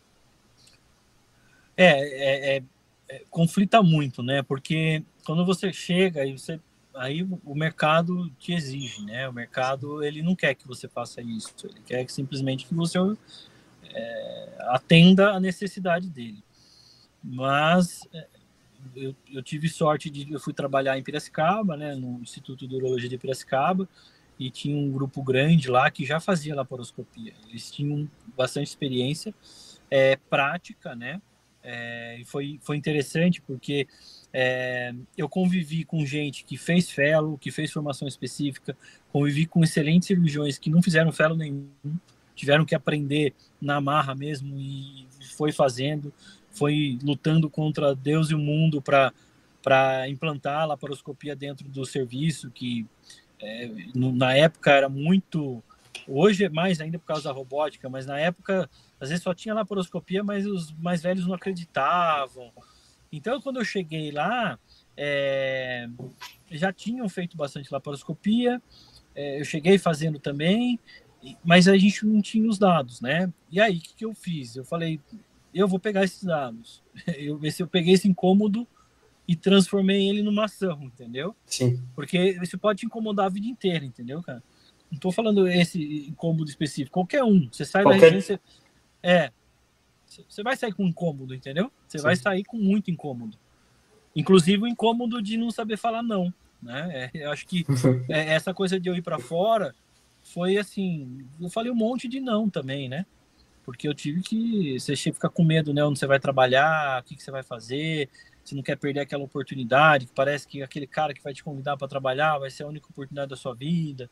Conflita muito, né? Porque quando você chega e você aí o mercado te exige, né? O mercado, ele não quer que você faça isso, ele quer que simplesmente que você atenda a necessidade dele. Mas eu tive sorte eu fui trabalhar em Piracicaba, né, no Instituto de Urologia de Piracicaba, e tinha um grupo grande lá que já fazia laparoscopia. Eles tinham bastante experiência prática, né? E foi interessante porque eu convivi com gente que fez fellow, que fez formação específica, convivi com excelentes cirurgiões que não fizeram fellow nenhum, tiveram que aprender na marra mesmo e foi fazendo, foi lutando contra Deus e o mundo para implantar a laparoscopia dentro do serviço, que na época era muito... Hoje é mais ainda por causa da robótica, mas na época às vezes só tinha laparoscopia, mas os mais velhos não acreditavam. Então, quando eu cheguei lá, já tinham feito bastante laparoscopia, eu cheguei fazendo também, mas a gente não tinha os dados, né? E aí, o que eu fiz? Eu falei, eu vou pegar esses dados. Eu peguei esse incômodo e transformei ele numa ação, entendeu? Sim. Porque isso pode te incomodar a vida inteira, entendeu, cara? Não tô falando esse incômodo específico, qualquer um. Você sai da residência... Você vai sair com incômodo, entendeu? Você vai sair com muito incômodo. Inclusive o incômodo de não saber falar não, né? Eu acho que essa coisa de eu ir para fora foi assim, eu falei um monte de não também, né? Porque eu tive que... Você fica com medo, né? Onde você vai trabalhar, o que você vai fazer, você não quer perder aquela oportunidade, que parece que aquele cara que vai te convidar para trabalhar vai ser a única oportunidade da sua vida.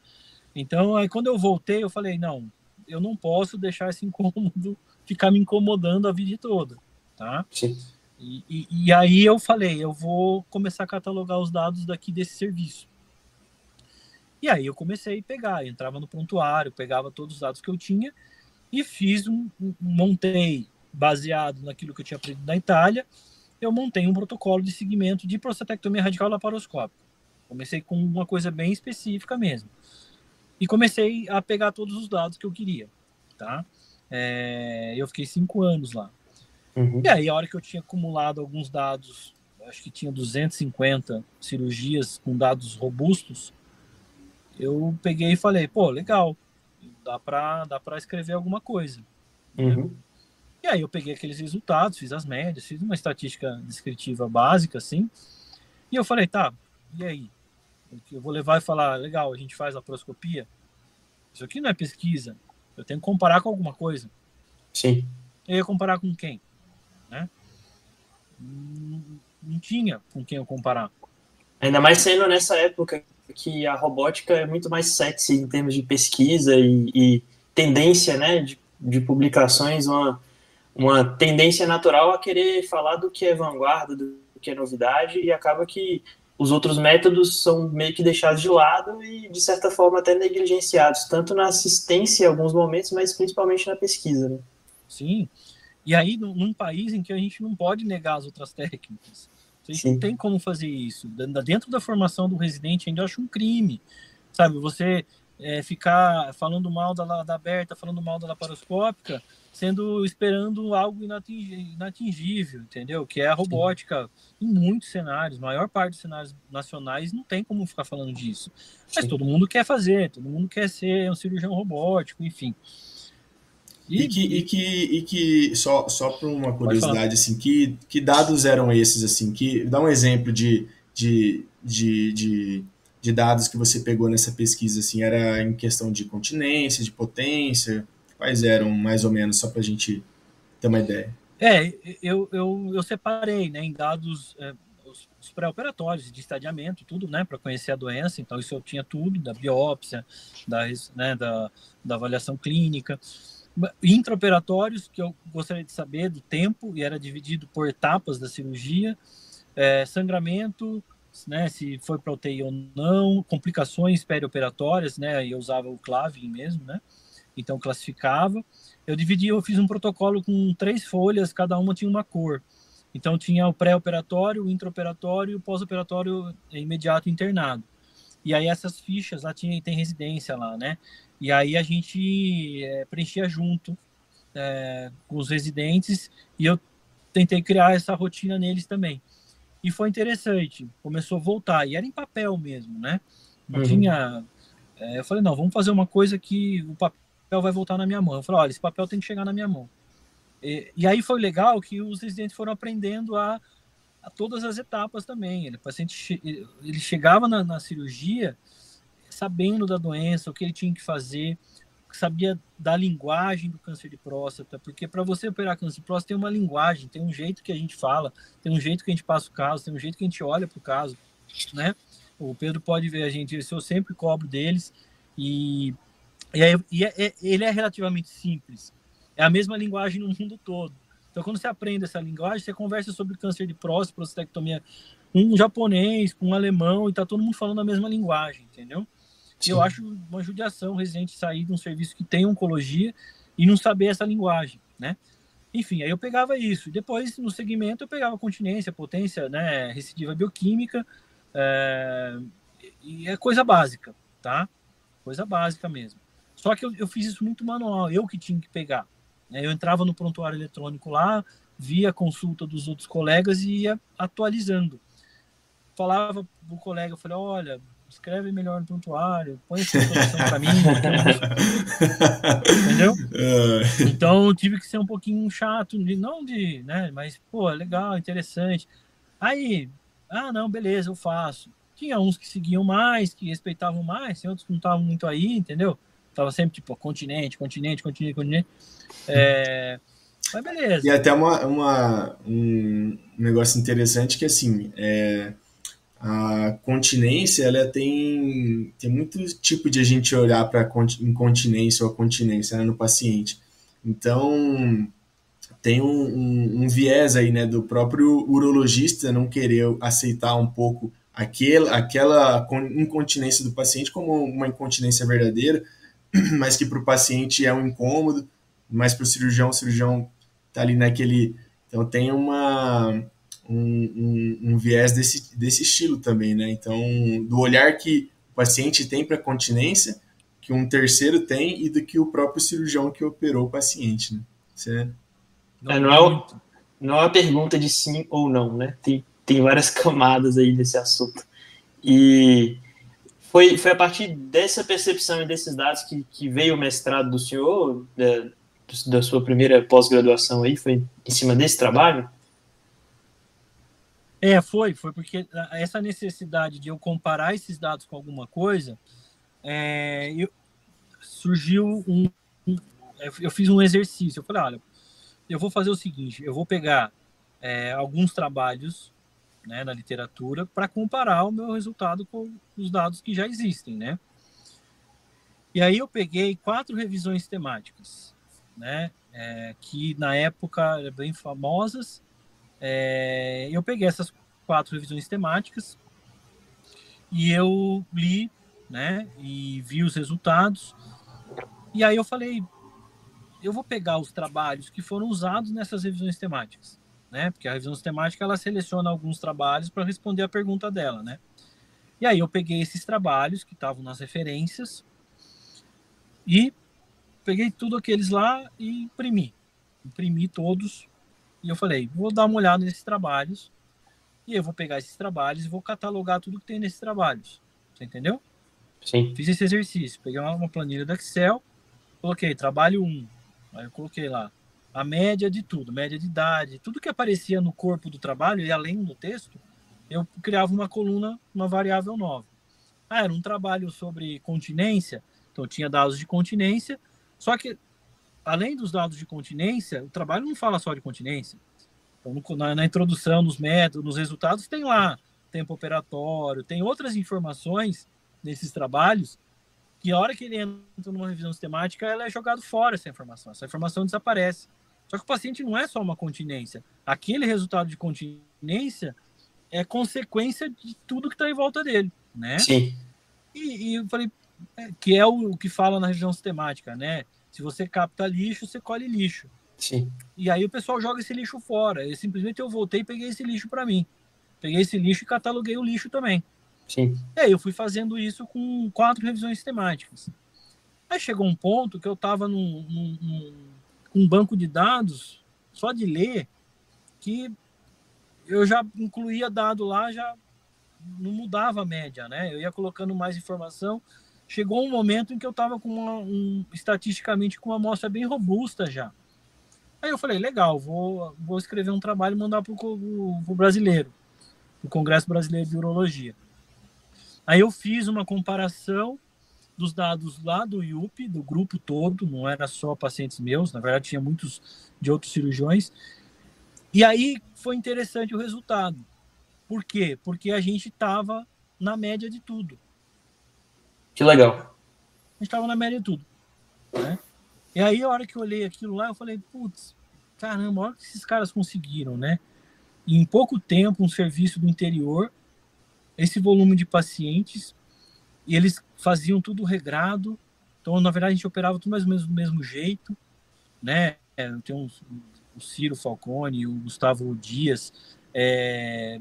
Então, aí quando eu voltei, eu falei, não, eu não posso deixar esse incômodo ficar me incomodando a vida toda, tá? Sim. E aí eu falei, eu vou começar a catalogar os dados daqui desse serviço. E aí eu comecei a pegar, entrava no prontuário, pegava todos os dados que eu tinha e montei, baseado naquilo que eu tinha aprendido na Itália, eu montei um protocolo de seguimento de prostatectomia radical laparoscópica. Comecei com uma coisa bem específica mesmo. E comecei a pegar todos os dados que eu queria, tá? Eu fiquei 5 anos lá. Uhum. E aí, a hora que eu tinha acumulado alguns dados, acho que tinha 250 cirurgias com dados robustos, eu peguei e falei, pô, legal, dá pra escrever alguma coisa. Uhum. E aí eu peguei aqueles resultados, fiz as médias, fiz uma estatística descritiva básica, assim, e eu falei, tá, e aí? Eu vou levar e falar, legal, a gente faz laparoscopia? Isso aqui não é pesquisa, eu tenho que comparar com alguma coisa. Sim. Eu ia comparar com quem? Né? Não tinha com quem eu comparar. Ainda mais sendo nessa época que a robótica é muito mais sexy em termos de pesquisa e tendência, né, de publicações, uma tendência natural a querer falar do que é vanguarda, do que é novidade, e acaba que os outros métodos são meio que deixados de lado e, de certa forma, até negligenciados, tanto na assistência em alguns momentos, mas principalmente na pesquisa. Né? Sim. E aí, num país em que a gente não pode negar as outras técnicas. A gente não tem como fazer isso. Dentro da formação do residente, ainda eu acho um crime. Sabe, você ficar falando mal da aberta, falando mal da laparoscópica, esperando algo inatingível, entendeu? Que é a robótica. Em muitos cenários, a maior parte dos cenários nacionais, não tem como ficar falando disso. Mas todo mundo quer fazer, todo mundo quer ser um cirurgião robótico, enfim. E que só por uma curiosidade, assim, que dados eram esses, assim, dá um exemplo de dados que você pegou nessa pesquisa, assim, era em questão de continência, de potência, quais eram, mais ou menos, só para a gente ter uma ideia? Eu separei, né, em dados os pré-operatórios, de estadiamento, tudo, né, para conhecer a doença, então isso eu tinha tudo, da biópsia, da avaliação clínica. Intraoperatórios, que eu gostaria de saber do tempo, e era dividido por etapas da cirurgia, sangramento, né, se foi para UTI ou não, complicações perioperatórias, né, eu usava o Clavin mesmo, né, então classificava. Eu fiz um protocolo com 3 folhas, cada uma tinha uma cor. Então tinha o pré-operatório, o intraoperatório e o pós-operatório imediato internado. E aí essas fichas lá tem residência lá, né? E aí a gente preenchia junto com os residentes e eu tentei criar essa rotina neles também. E foi interessante, começou a voltar, e era em papel mesmo, né? Não Uhum. tinha... eu falei, não, vamos fazer uma coisa que o papel vai voltar na minha mão. Eu falei, olha, esse papel tem que chegar na minha mão. E aí foi legal que os residentes foram aprendendo a todas as etapas também. O paciente ele chegava na cirurgia sabendo da doença, o que ele tinha que fazer, sabia da linguagem do câncer de próstata, porque para você operar câncer de próstata tem uma linguagem, tem um jeito que a gente fala, tem um jeito que a gente passa o caso, tem um jeito que a gente olha para o caso, né? O Pedro pode ver a gente, isso eu sempre cobro deles, ele é relativamente simples. É a mesma linguagem no mundo todo. Então, quando você aprende essa linguagem, você conversa sobre câncer de próstata, prostatectomia com um japonês, com um alemão, e tá todo mundo falando a mesma linguagem, entendeu? E eu acho uma judiação o residente sair de um serviço que tem oncologia e não saber essa linguagem, né? Enfim, aí eu pegava isso. Depois, no segmento, eu pegava continência, potência, né, recidiva bioquímica, e é coisa básica, tá? Coisa básica mesmo. Só que eu fiz isso muito manual, eu que tinha que pegar. Eu entrava no prontuário eletrônico lá, via a consulta dos outros colegas e ia atualizando. Falava pro colega, eu falei, olha, escreve melhor no prontuário, põe essa informação para mim. Entendeu? Então eu tive que ser um pouquinho chato, né? Mas, pô, legal, interessante. Aí, não, beleza, eu faço. Tinha uns que seguiam mais, que respeitavam mais, tem outros que não estavam muito aí, entendeu? Tava sempre tipo continente. Mas beleza. E até um negócio interessante que assim, a continência ela tem muito tipo de a gente olhar para incontinência ou a continência, né, no paciente. Então tem um viés aí, né, do próprio urologista não querer aceitar um pouco aquela incontinência do paciente como uma incontinência verdadeira, mas que para o paciente é um incômodo, mas para o cirurgião está ali naquele... Então tem um viés desse estilo também, né? Então, do olhar que o paciente tem para a continência, que um terceiro tem e do que o próprio cirurgião que operou o paciente, né? Não é uma pergunta de sim ou não, né? Tem várias camadas aí desse assunto. E foi a partir dessa percepção e desses dados que veio o mestrado do senhor, da sua primeira pós-graduação aí? Foi em cima desse trabalho? Foi porque essa necessidade de eu comparar esses dados com alguma coisa, surgiu eu fiz um exercício. Eu falei, olha, eu vou fazer o seguinte, eu vou pegar alguns trabalhos, né, na literatura para comparar o meu resultado com os dados que já existem, né? E aí eu peguei 4 revisões temáticas, né, que na época eram bem famosas. Eu peguei essas 4 revisões temáticas e eu li, né, e vi os resultados. E aí eu falei, eu vou pegar os trabalhos que foram usados nessas revisões temáticas, né? Porque a revisão temática ela seleciona alguns trabalhos para responder a pergunta dela, né? E aí eu peguei esses trabalhos que estavam nas referências e peguei tudo aqueles lá e imprimi todos. E eu falei, vou dar uma olhada nesses trabalhos e eu vou pegar esses trabalhos e vou catalogar tudo que tem nesses trabalhos. Você entendeu? Sim. Fiz esse exercício, peguei uma planilha do Excel, coloquei trabalho 1, aí eu coloquei lá a média de tudo, média de idade, tudo que aparecia no corpo do trabalho e além do texto, eu criava uma coluna, uma variável nova. Era um trabalho sobre continência, então tinha dados de continência, só que além dos dados de continência, o trabalho não fala só de continência. Então, na introdução, nos métodos, nos resultados, tem lá tempo operatório, tem outras informações nesses trabalhos que a hora que ele entra numa revisão sistemática, ela é jogada fora essa informação desaparece. Só que o paciente não é só uma continência. Aquele resultado de continência é consequência de tudo que está em volta dele, né? Sim. E eu falei, que é o que fala na revisão sistemática, né? Se você capta lixo, você colhe lixo. Sim. E aí o pessoal joga esse lixo fora. Simplesmente eu voltei e peguei esse lixo para mim. Peguei esse lixo e cataloguei o lixo também. Sim. E aí eu fui fazendo isso com 4 revisões temáticas. Aí chegou um ponto que eu estava num banco de dados, só de ler, que eu já incluía dado lá, já não mudava a média, né? Eu ia colocando mais informação. Chegou um momento em que eu estava com estatisticamente com uma amostra bem robusta já. Aí eu falei, legal, vou escrever um trabalho e mandar para o brasileiro, o Congresso Brasileiro de Urologia. Aí eu fiz uma comparação dos dados lá do IUP, do grupo todo, não era só pacientes meus, na verdade tinha muitos de outros cirurgiões. E aí foi interessante o resultado. Por quê? Porque a gente estava na média de tudo. Que legal. A gente estava na média de tudo, né? E aí, a hora que eu olhei aquilo lá, eu falei, putz, caramba, olha o que esses caras conseguiram, né? E em pouco tempo, um serviço do interior, esse volume de pacientes, e eles faziam tudo regrado. Então, na verdade, a gente operava tudo mais ou menos do mesmo jeito, né? Tem o Ciro Falcone e o Gustavo Dias.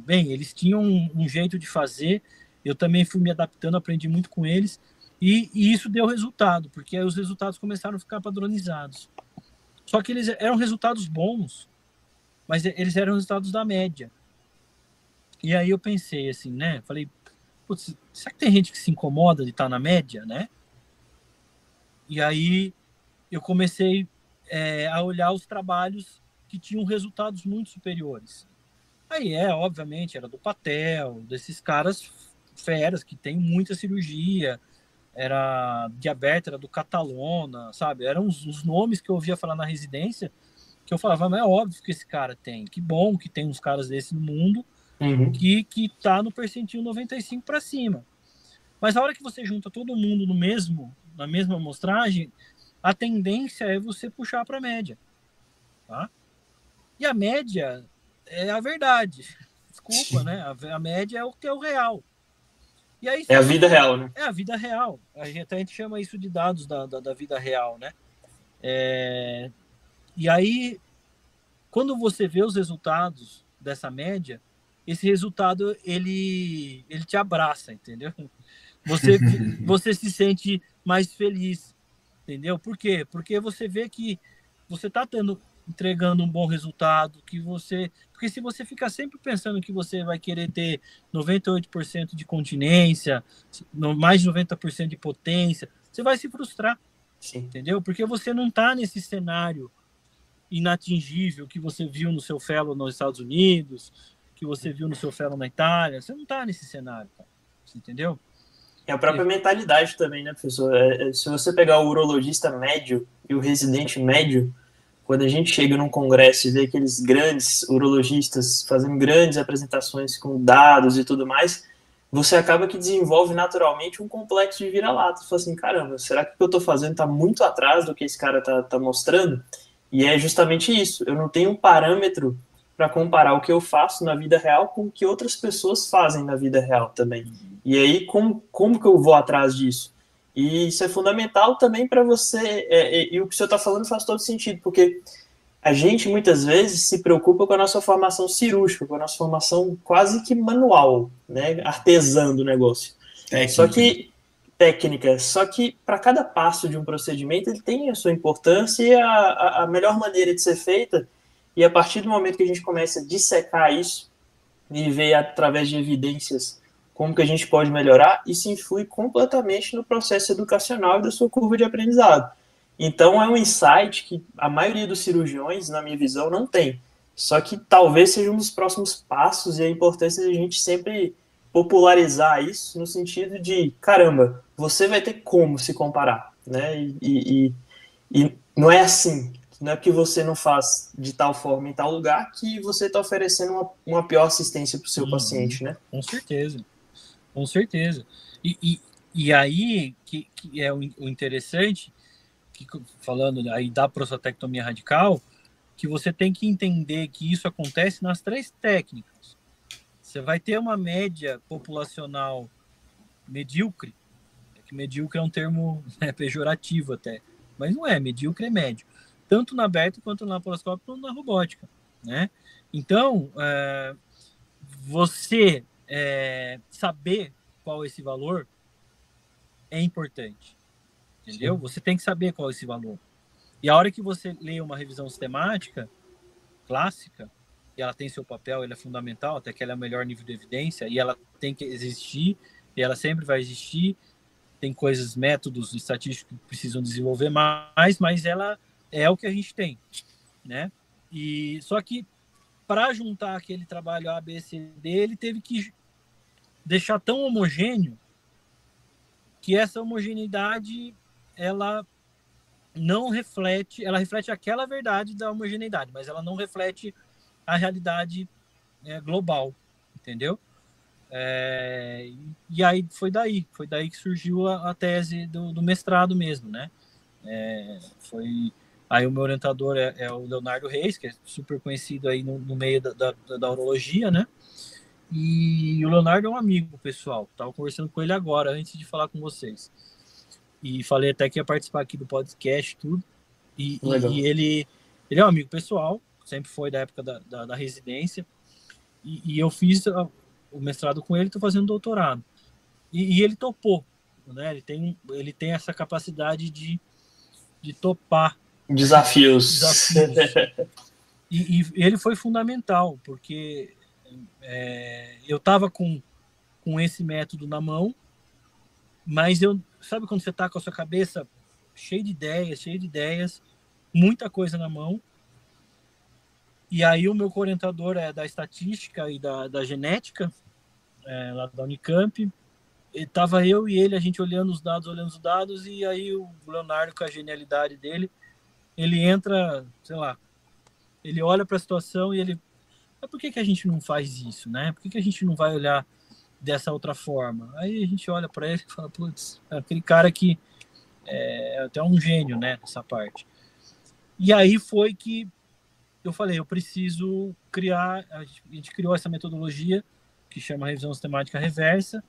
Bem, eles tinham um jeito de fazer, eu também fui me adaptando, aprendi muito com eles, e isso deu resultado, porque aí os resultados começaram a ficar padronizados. Só que eles eram resultados bons, mas eles eram resultados da média. E aí eu pensei assim, né? Falei, putz, será que tem gente que se incomoda de estar na média, né? E aí eu comecei a olhar os trabalhos que tinham resultados muito superiores. Aí obviamente, era do Patel, desses caras feras que tem muita cirurgia, era de aberto, era do Catalona, sabe? Eram os nomes que eu ouvia falar na residência, que eu falava, mas é óbvio que esse cara tem, que bom que tem uns caras desses no mundo, que tá no percentil 95 para cima. Mas a hora que você junta todo mundo na mesma amostragem, a tendência é você puxar para a média, tá? E a média é a verdade. Desculpa, né? A média é o que é o real. E aí, é a vida real, né? É a vida real. A gente chama isso de dados da vida real, né? E aí, quando você vê os resultados dessa média, esse resultado, ele te abraça, entendeu? Você se sente mais feliz, entendeu? Por quê? Porque você vê que você está entregando um bom resultado, porque se você ficar sempre pensando que você vai querer ter 98% de continência, mais de 90% de potência, você vai se frustrar. Sim. Entendeu? Porque você não está nesse cenário inatingível que você viu no seu fellow nos Estados Unidos, que você viu no seu fellow na Itália. Você não está nesse cenário, cara. Você entendeu? É a própria mentalidade também, né, professor? Se você pegar o urologista médio e o residente médio, quando a gente chega num congresso e vê aqueles grandes urologistas fazendo grandes apresentações com dados e tudo mais, você acaba que desenvolve naturalmente um complexo de vira-lata. Você fala assim, caramba, será que o que eu estou fazendo está muito atrás do que esse cara tá mostrando? E é justamente isso. Eu não tenho um parâmetro para comparar o que eu faço na vida real com o que outras pessoas fazem na vida real também. E aí, como que eu vou atrás disso? E isso é fundamental também para você, e o que o senhor está falando faz todo sentido, porque a gente muitas vezes se preocupa com a nossa formação cirúrgica, com a nossa formação quase que manual, né, artesã do negócio. Técnica. Só que para cada passo de um procedimento ele tem a sua importância e a melhor maneira de ser feita, e a partir do momento que a gente começa a dissecar isso e ver através de evidências como que a gente pode melhorar, isso influi completamente no processo educacional e da sua curva de aprendizado. Então, é um insight que a maioria dos cirurgiões, na minha visão, não tem. Só que talvez seja um dos próximos passos e a importância de a gente sempre popularizar isso no sentido de, caramba, você vai ter como se comparar, né? E não é assim. Não é porque você não faz de tal forma em tal lugar que você está oferecendo uma pior assistência para o seu paciente, né? Com certeza. Com certeza. E aí, que é o interessante, que, falando aí da prostatectomia radical, que você tem que entender que isso acontece nas 3 técnicas. Você vai ter uma média populacional medíocre, que medíocre é um termo pejorativo até, mas não é, medíocre é médio, tanto na aberta quanto na laparoscópica quanto na robótica, né? Então, você saber qual é esse valor é importante, entendeu? Sim. Você tem que saber qual é esse valor. E a hora que você lê uma revisão sistemática clássica, e ela tem seu papel, ela é fundamental, até que ela é o melhor nível de evidência, e ela tem que existir, e ela sempre vai existir. Tem coisas, métodos estatísticos que precisam desenvolver mais, mas ela é o que a gente tem, né? E só que para juntar aquele trabalho A, B, C, D, ele teve que deixar tão homogêneo que essa homogeneidade ela não reflete, ela reflete aquela verdade da homogeneidade, mas ela não reflete a realidade global, entendeu? E aí foi daí que surgiu a tese do mestrado mesmo, né? Aí o meu orientador é o Leonardo Reis, que é super conhecido aí no meio da urologia, né? E o Leonardo é um amigo pessoal, estava conversando com ele agora, antes de falar com vocês. E falei até que ia participar aqui do podcast, tudo. E ele é um amigo pessoal, sempre foi da época da residência. E eu fiz o mestrado com ele, estou fazendo doutorado. E ele topou, né? Ele tem essa capacidade de topar desafios. E ele foi fundamental, porque eu estava com esse método na mão, mas sabe quando você está com a sua cabeça cheia de ideias, muita coisa na mão, e aí o meu orientador é da estatística e da genética, lá da Unicamp, estava eu e ele, a gente olhando os dados, e aí o Leonardo, com a genialidade dele, ele entra, sei lá, ele olha para a situação e ele, mas por que a gente não faz isso, né? Por que a gente não vai olhar dessa outra forma? Aí a gente olha para ele e fala, putz, aquele cara que é até um gênio, né, nessa parte. E aí foi que eu falei, eu preciso criar, a gente criou essa metodologia que chama revisão sistemática reversa.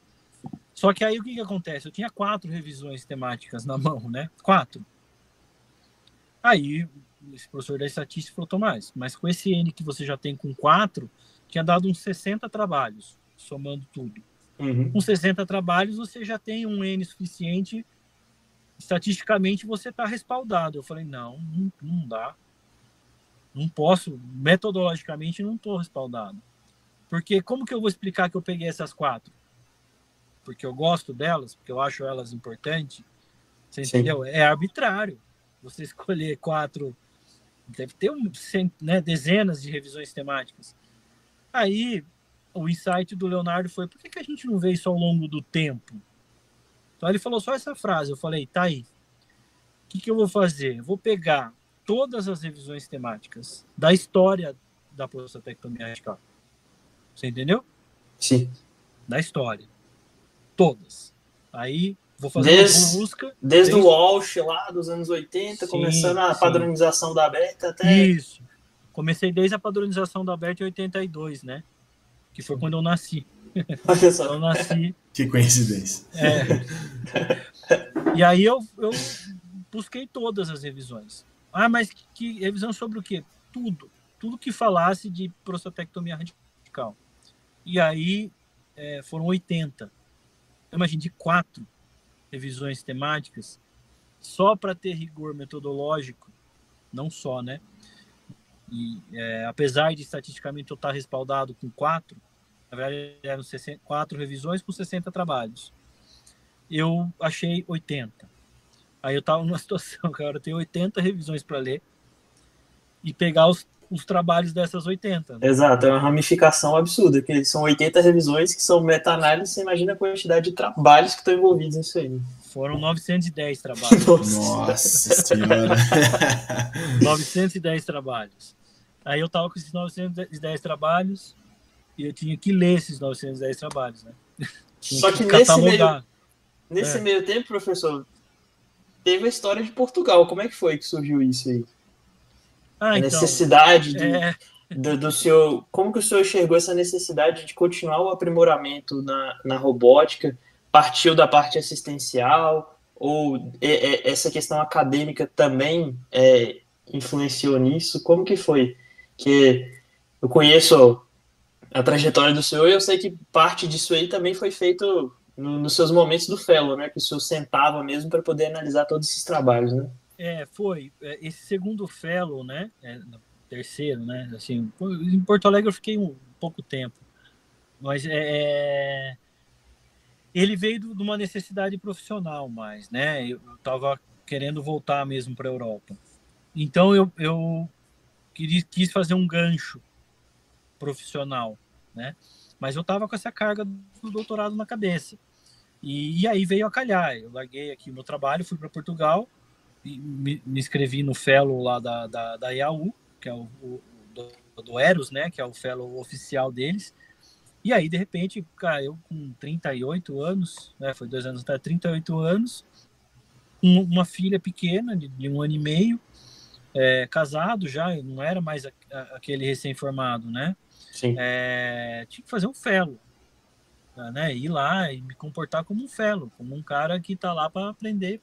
Só que aí o que acontece? Eu tinha 4 revisões temáticas na mão, né? 4. Aí esse professor da estatística falou, Tomás, mas com esse N que você já tem com 4, tinha dado uns 60 trabalhos, somando tudo. Com 60 trabalhos, você já tem um N suficiente, estatisticamente você está respaldado. Eu falei, não dá. Não posso, metodologicamente não estou respaldado. Porque como que eu vou explicar que eu peguei essas 4? Porque eu gosto delas, porque eu acho elas importantes. Você entendeu? É arbitrário. Você escolher 4, deve ter dezenas de revisões temáticas. Aí, o insight do Leonardo foi, por que a gente não vê isso ao longo do tempo? Então, ele falou só essa frase. Eu falei, tá aí. O que eu vou fazer? Eu vou pegar todas as revisões temáticas da história da prostatectomia radical. Você entendeu? Sim. Da história. Todas. Aí vou fazer uma busca. Desde o Walsh lá dos anos 80, começando a padronização da Aberta até... Isso. Comecei desde a padronização da Aberta em 82, né? Que foi quando eu nasci. Olha só. Eu nasci. Que coincidência. E aí eu busquei todas as revisões. Ah, mas que revisão sobre o quê? Tudo. Tudo que falasse de prostatectomia radical. E aí foram 80. Imagina, de 4 revisões temáticas, só para ter rigor metodológico, não só, né? E apesar de estatisticamente eu estar respaldado com 4, na verdade eram 4 revisões com 60 trabalhos. Eu achei 80. Aí eu estava numa situação, cara, eu tenho 80 revisões para ler e pegar os trabalhos dessas 80. Né? Exato, é uma ramificação absurda, que são 80 revisões que são meta-análise, você imagina a quantidade de trabalhos que estão envolvidos nisso aí. Foram 910 trabalhos. Nossa senhora! 910 trabalhos. Aí eu estava com esses 910 trabalhos e eu tinha que ler esses 910 trabalhos, né? Só que nesse meio tempo, professor, teve a história de Portugal. Como é que foi que surgiu isso aí? A necessidade do senhor... Como que o senhor enxergou essa necessidade de continuar o aprimoramento na robótica? Partiu da parte assistencial? Ou essa questão acadêmica também influenciou nisso? Como que foi? Que eu conheço a trajetória do senhor e eu sei que parte disso aí também foi feito nos seus momentos do fellow, né? Que o senhor sentava mesmo para poder analisar todos esses trabalhos, né? Foi. Esse segundo fellow, né? terceiro, né? Assim, em Porto Alegre eu fiquei um pouco tempo, mas ele veio de uma necessidade profissional mais, né? Eu estava querendo voltar mesmo para a Europa. Então eu quis fazer um gancho profissional, né? Mas eu estava com essa carga do doutorado na cabeça. E aí veio a calhar. Eu larguei aqui o meu trabalho, fui para Portugal, e me inscrevi no fellow lá da IAU, que é do Eros, né? Que é o fellow oficial deles. E aí, de repente, cara, eu com 38 anos, né? Foi 2 anos atrás, 38 anos, uma filha pequena, de 1 ano e meio, casado já, não era mais aquele recém-formado, né? Sim. Tinha que fazer um fellow, né? Ir lá e me comportar como um fellow, como um cara que tá lá para aprender.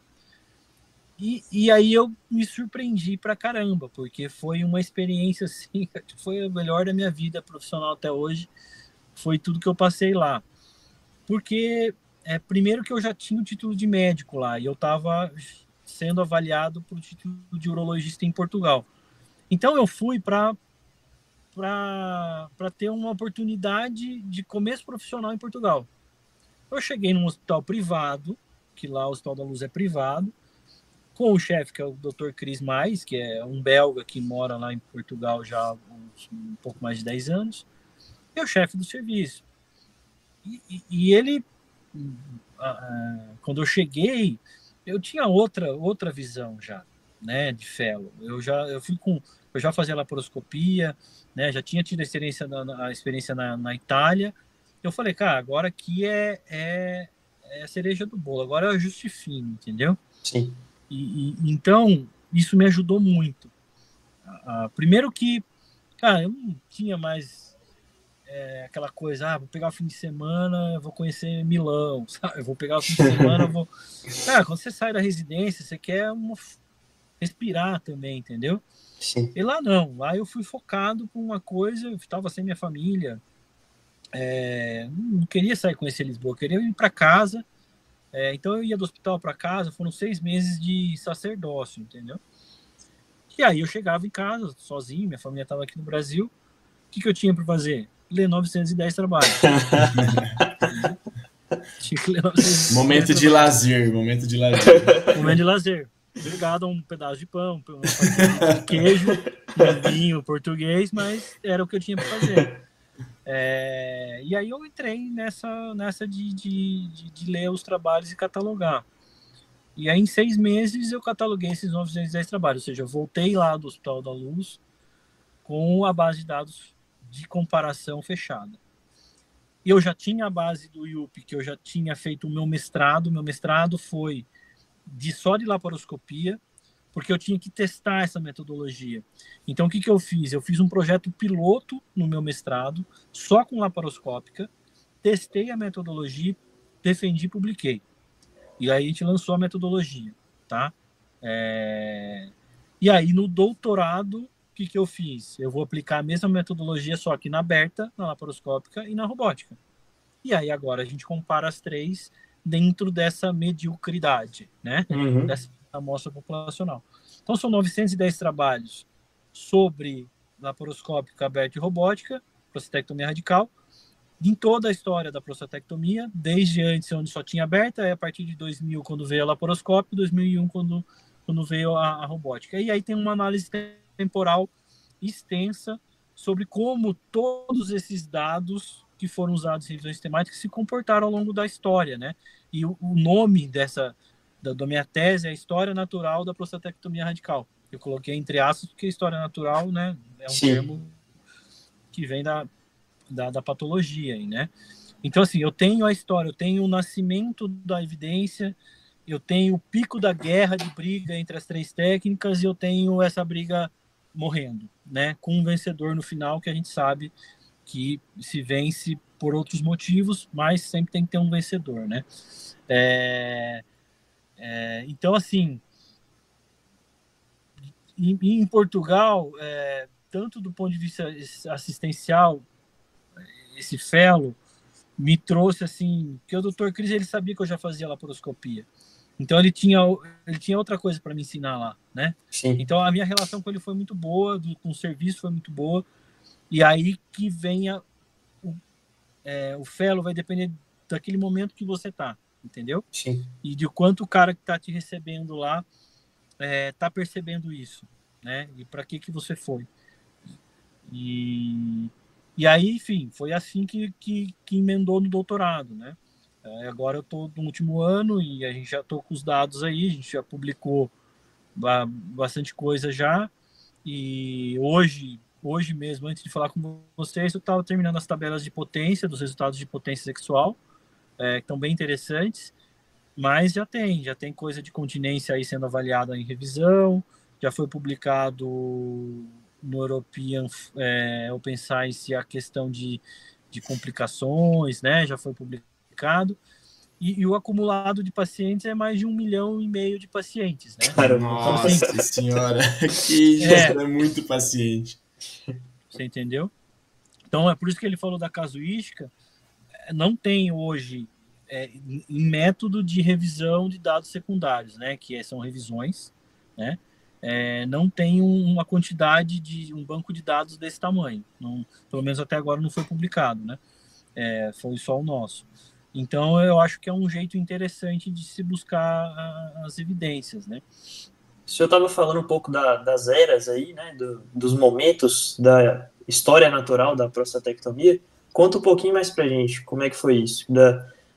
E aí eu me surpreendi pra caramba, porque foi uma experiência assim, foi a melhor da minha vida profissional até hoje, foi tudo que eu passei lá. Porque, primeiro que eu já tinha o título de médico lá, e eu estava sendo avaliado para o título de urologista em Portugal. Então eu fui para ter uma oportunidade de começo profissional em Portugal. Eu cheguei num hospital privado, que lá o Hospital da Luz é privado, com o chefe, que é o Dr. Chris Mais, que é um belga que mora lá em Portugal já há um pouco mais de 10 anos, e o chefe do serviço. E ele, quando eu cheguei, eu tinha outra visão já, né, de fellow. Eu já fazia laparoscopia, né, já tinha tido a experiência na Itália. Eu falei, cara, agora aqui é a cereja do bolo, agora é o ajuste fino, entendeu? Sim. Então, isso me ajudou muito. Primeiro que, cara, eu não tinha mais aquela coisa, vou pegar o fim de semana, vou conhecer Milão, sabe? Eu vou pegar o fim de semana, vou... Cara, quando você sai da residência, você quer respirar também, entendeu? Sim. E lá não, lá eu fui focado por uma coisa, eu estava sem minha família, não queria sair conhecer Lisboa, eu queria ir para casa. Então eu ia do hospital para casa, foram 6 meses de sacerdócio, entendeu? E aí eu chegava em casa, sozinho, minha família estava aqui no Brasil, o que eu tinha para fazer? Ler 910 trabalhos. Tinha que ler 910 Momento de trabalhos. lazer, momento de lazer. Momento de lazer. Ligado a um pedaço de pão, uma fatia de queijo, um vinho português, mas era o que eu tinha para fazer. E aí eu entrei nessa de ler os trabalhos e catalogar. E aí em 6 meses eu cataloguei esses 910 trabalhos, ou seja, eu voltei lá do Hospital da Luz com a base de dados de comparação fechada. E eu já tinha a base do IUP, que eu já tinha feito o meu mestrado. Meu mestrado foi só de laparoscopia, porque eu tinha que testar essa metodologia. Então, o que eu fiz? Eu fiz um projeto piloto no meu mestrado, só com laparoscópica, testei a metodologia, defendi e publiquei. E aí a gente lançou a metodologia, tá? E aí, no doutorado, o que eu fiz? Eu vou aplicar a mesma metodologia, só que na aberta, na laparoscópica e na robótica. E aí, agora, a gente compara as 3 dentro dessa mediocridade, né? Uhum. Dessa amostra populacional. Então, são 910 trabalhos sobre laparoscópica aberta e robótica, prostatectomia radical, em toda a história da prostatectomia, desde antes, onde só tinha aberta, a partir de 2000, quando veio a laparoscópia, 2001, quando veio a robótica. E aí tem uma análise temporal extensa sobre como todos esses dados que foram usados em revisões temáticas se comportaram ao longo da história, né? E o nome da minha tese é a História Natural da Prostatectomia Radical. Eu coloquei entre aspas, porque história natural, né, é um termo que vem da patologia, né? Então, assim, eu tenho a história, eu tenho o nascimento da evidência, eu tenho o pico da guerra de briga entre as 3 técnicas e eu tenho essa briga morrendo, né? Com um vencedor no final, que a gente sabe que se vence por outros motivos, mas sempre tem que ter um vencedor, né? Então, assim, em Portugal, tanto do ponto de vista assistencial, esse fellow me trouxe assim, que o Dr. Chris, ele sabia que eu já fazia laparoscopia. Então ele tinha outra coisa para me ensinar lá, né? Sim. Então a minha relação com ele foi muito boa, com o serviço foi muito boa, e aí que vem o fellow vai depender daquele momento que você tá, entendeu? Sim. E de quanto o cara que tá te recebendo lá tá percebendo isso, né? E para que você foi. E aí, enfim, foi assim que emendou no doutorado, né? Agora eu estou no último ano e a gente já estou com os dados aí, a gente já publicou bastante coisa já. E hoje mesmo, antes de falar com vocês, eu estava terminando as tabelas de potência, dos resultados de potência sexual, que estão bem interessantes, mas já tem coisa de continência aí sendo avaliada em revisão, já foi publicado no European Open Science a questão de complicações, né? Já foi publicado. E o acumulado de pacientes é mais de 1,5 milhão de pacientes, né? Nossa então, assim, senhora, que isso, é muito paciente. Você entendeu? Então é por isso que ele falou da casuística. Não tem hoje em método de revisão de dados secundários, né? Que são revisões, né? Não tem uma quantidade de um banco de dados desse tamanho. Não, pelo menos até agora não foi publicado, né? Foi só o nosso. Então eu acho que é um jeito interessante de se buscar as evidências, né? O senhor estava falando um pouco das eras aí, né? Dos momentos da história natural da prostatectomia. Conta um pouquinho mais pra gente como é que foi isso,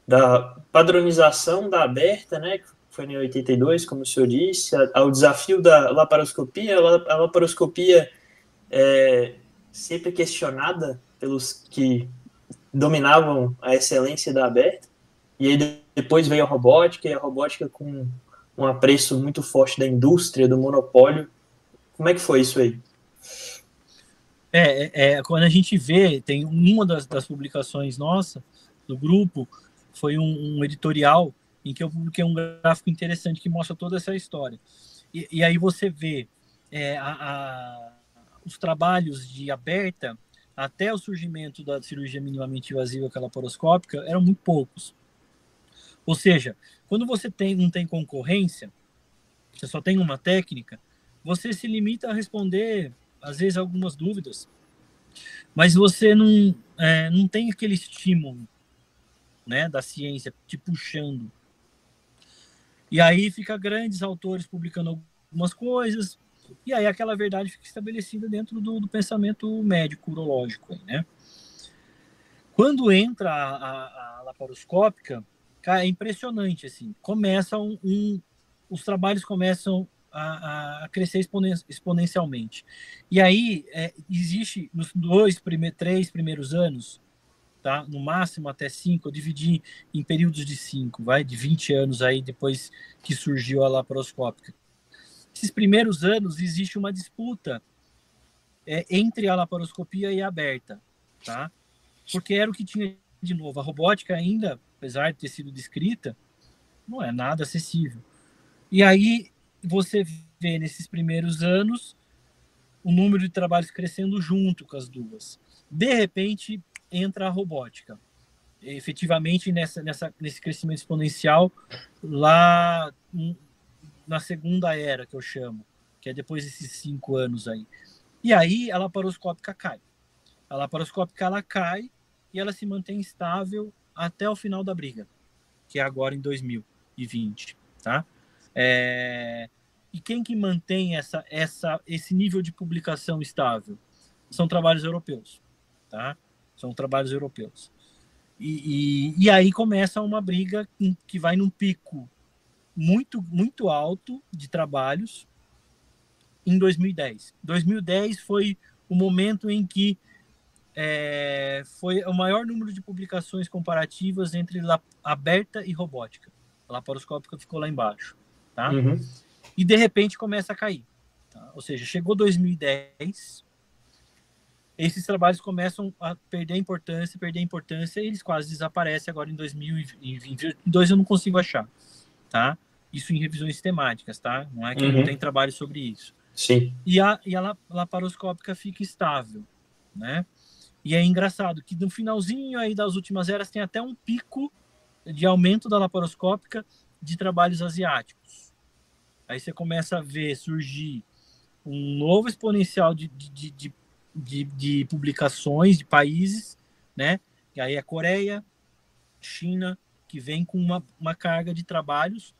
da padronização da aberta, né? Foi em 82, como o senhor disse, ao desafio da laparoscopia. A laparoscopia sempre questionada pelos que dominavam a excelência da aberta, e aí depois veio a robótica, e a robótica com um apreço muito forte da indústria, do monopólio. Como é que foi isso aí? Quando a gente vê, tem uma das publicações nossa, do grupo, foi um editorial em que eu publiquei um gráfico interessante que mostra toda essa história. E aí você vê os trabalhos de aberta até o surgimento da cirurgia minimamente invasiva laparoscópica eram muito poucos. Ou seja, quando você não tem concorrência, você só tem uma técnica, você se limita a responder, às vezes, algumas dúvidas, mas você não tem aquele estímulo, né, da ciência te puxando. E aí fica grandes autores publicando algumas coisas, e aí aquela verdade fica estabelecida dentro do pensamento médico urológico, né? Quando entra a laparoscópica, cara, é impressionante, assim, os trabalhos começam a crescer exponencialmente. E aí existe nos 3 primeiros anos, tá? No máximo até 5, eu dividi em períodos de 5, de 20 anos aí depois que surgiu a laparoscópica. Esses primeiros anos existe uma disputa entre a laparoscopia e a aberta, tá? Porque era o que tinha de novo. A robótica ainda, apesar de ter sido descrita, não é nada acessível. E aí você vê nesses primeiros anos o número de trabalhos crescendo junto com as duas. De repente entra a robótica. Efetivamente nesse crescimento exponencial lá na segunda era, que eu chamo, que é depois desses 5 anos aí. E aí a laparoscópica cai. A laparoscópica ela cai e ela se mantém estável até o final da briga, que é agora em 2020, tá? E quem que mantém esse nível de publicação estável? São trabalhos europeus, tá? São trabalhos europeus. E aí começa uma briga que vai num pico muito, muito alto de trabalhos em 2010. 2010 foi o momento em que foi o maior número de publicações comparativas entre aberta e robótica. A laparoscópica ficou lá embaixo, tá? Uhum. E de repente começa a cair, tá? Ou seja, chegou 2010, esses trabalhos começam a perder importância, e eles quase desaparecem agora em 2022. Eu não consigo achar, tá? Isso em revisões temáticas, tá? Não é que não tem trabalho sobre isso. Sim. E a laparoscópica fica estável, né? E é engraçado que no finalzinho aí das últimas eras tem até um pico de aumento da laparoscópica de trabalhos asiáticos, Aí você começa a ver surgir um novo exponencial de publicações de países, né? E aí a Coreia, China, que vem com uma carga de trabalhos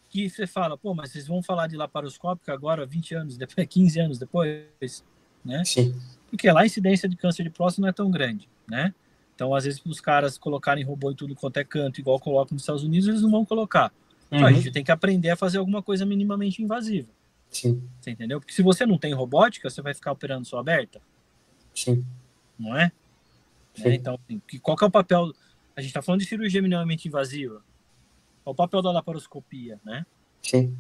que você fala, pô, mas vocês vão falar de laparoscópica agora, 20 anos depois, 15 anos depois, né? Sim. Porque lá a incidência de câncer de próstata não é tão grande, né? Então, às vezes, os caras colocarem robô em tudo quanto é canto, igual colocam nos Estados Unidos, eles não vão colocar. Então, a gente tem que aprender a fazer alguma coisa minimamente invasiva. Sim. Você entendeu? Porque se você não tem robótica, você vai ficar operando só aberta. Sim. Não é? Né? Então, qual que é o papel? A gente está falando de cirurgia minimamente invasiva. Qual o papel da laparoscopia, né? Sim.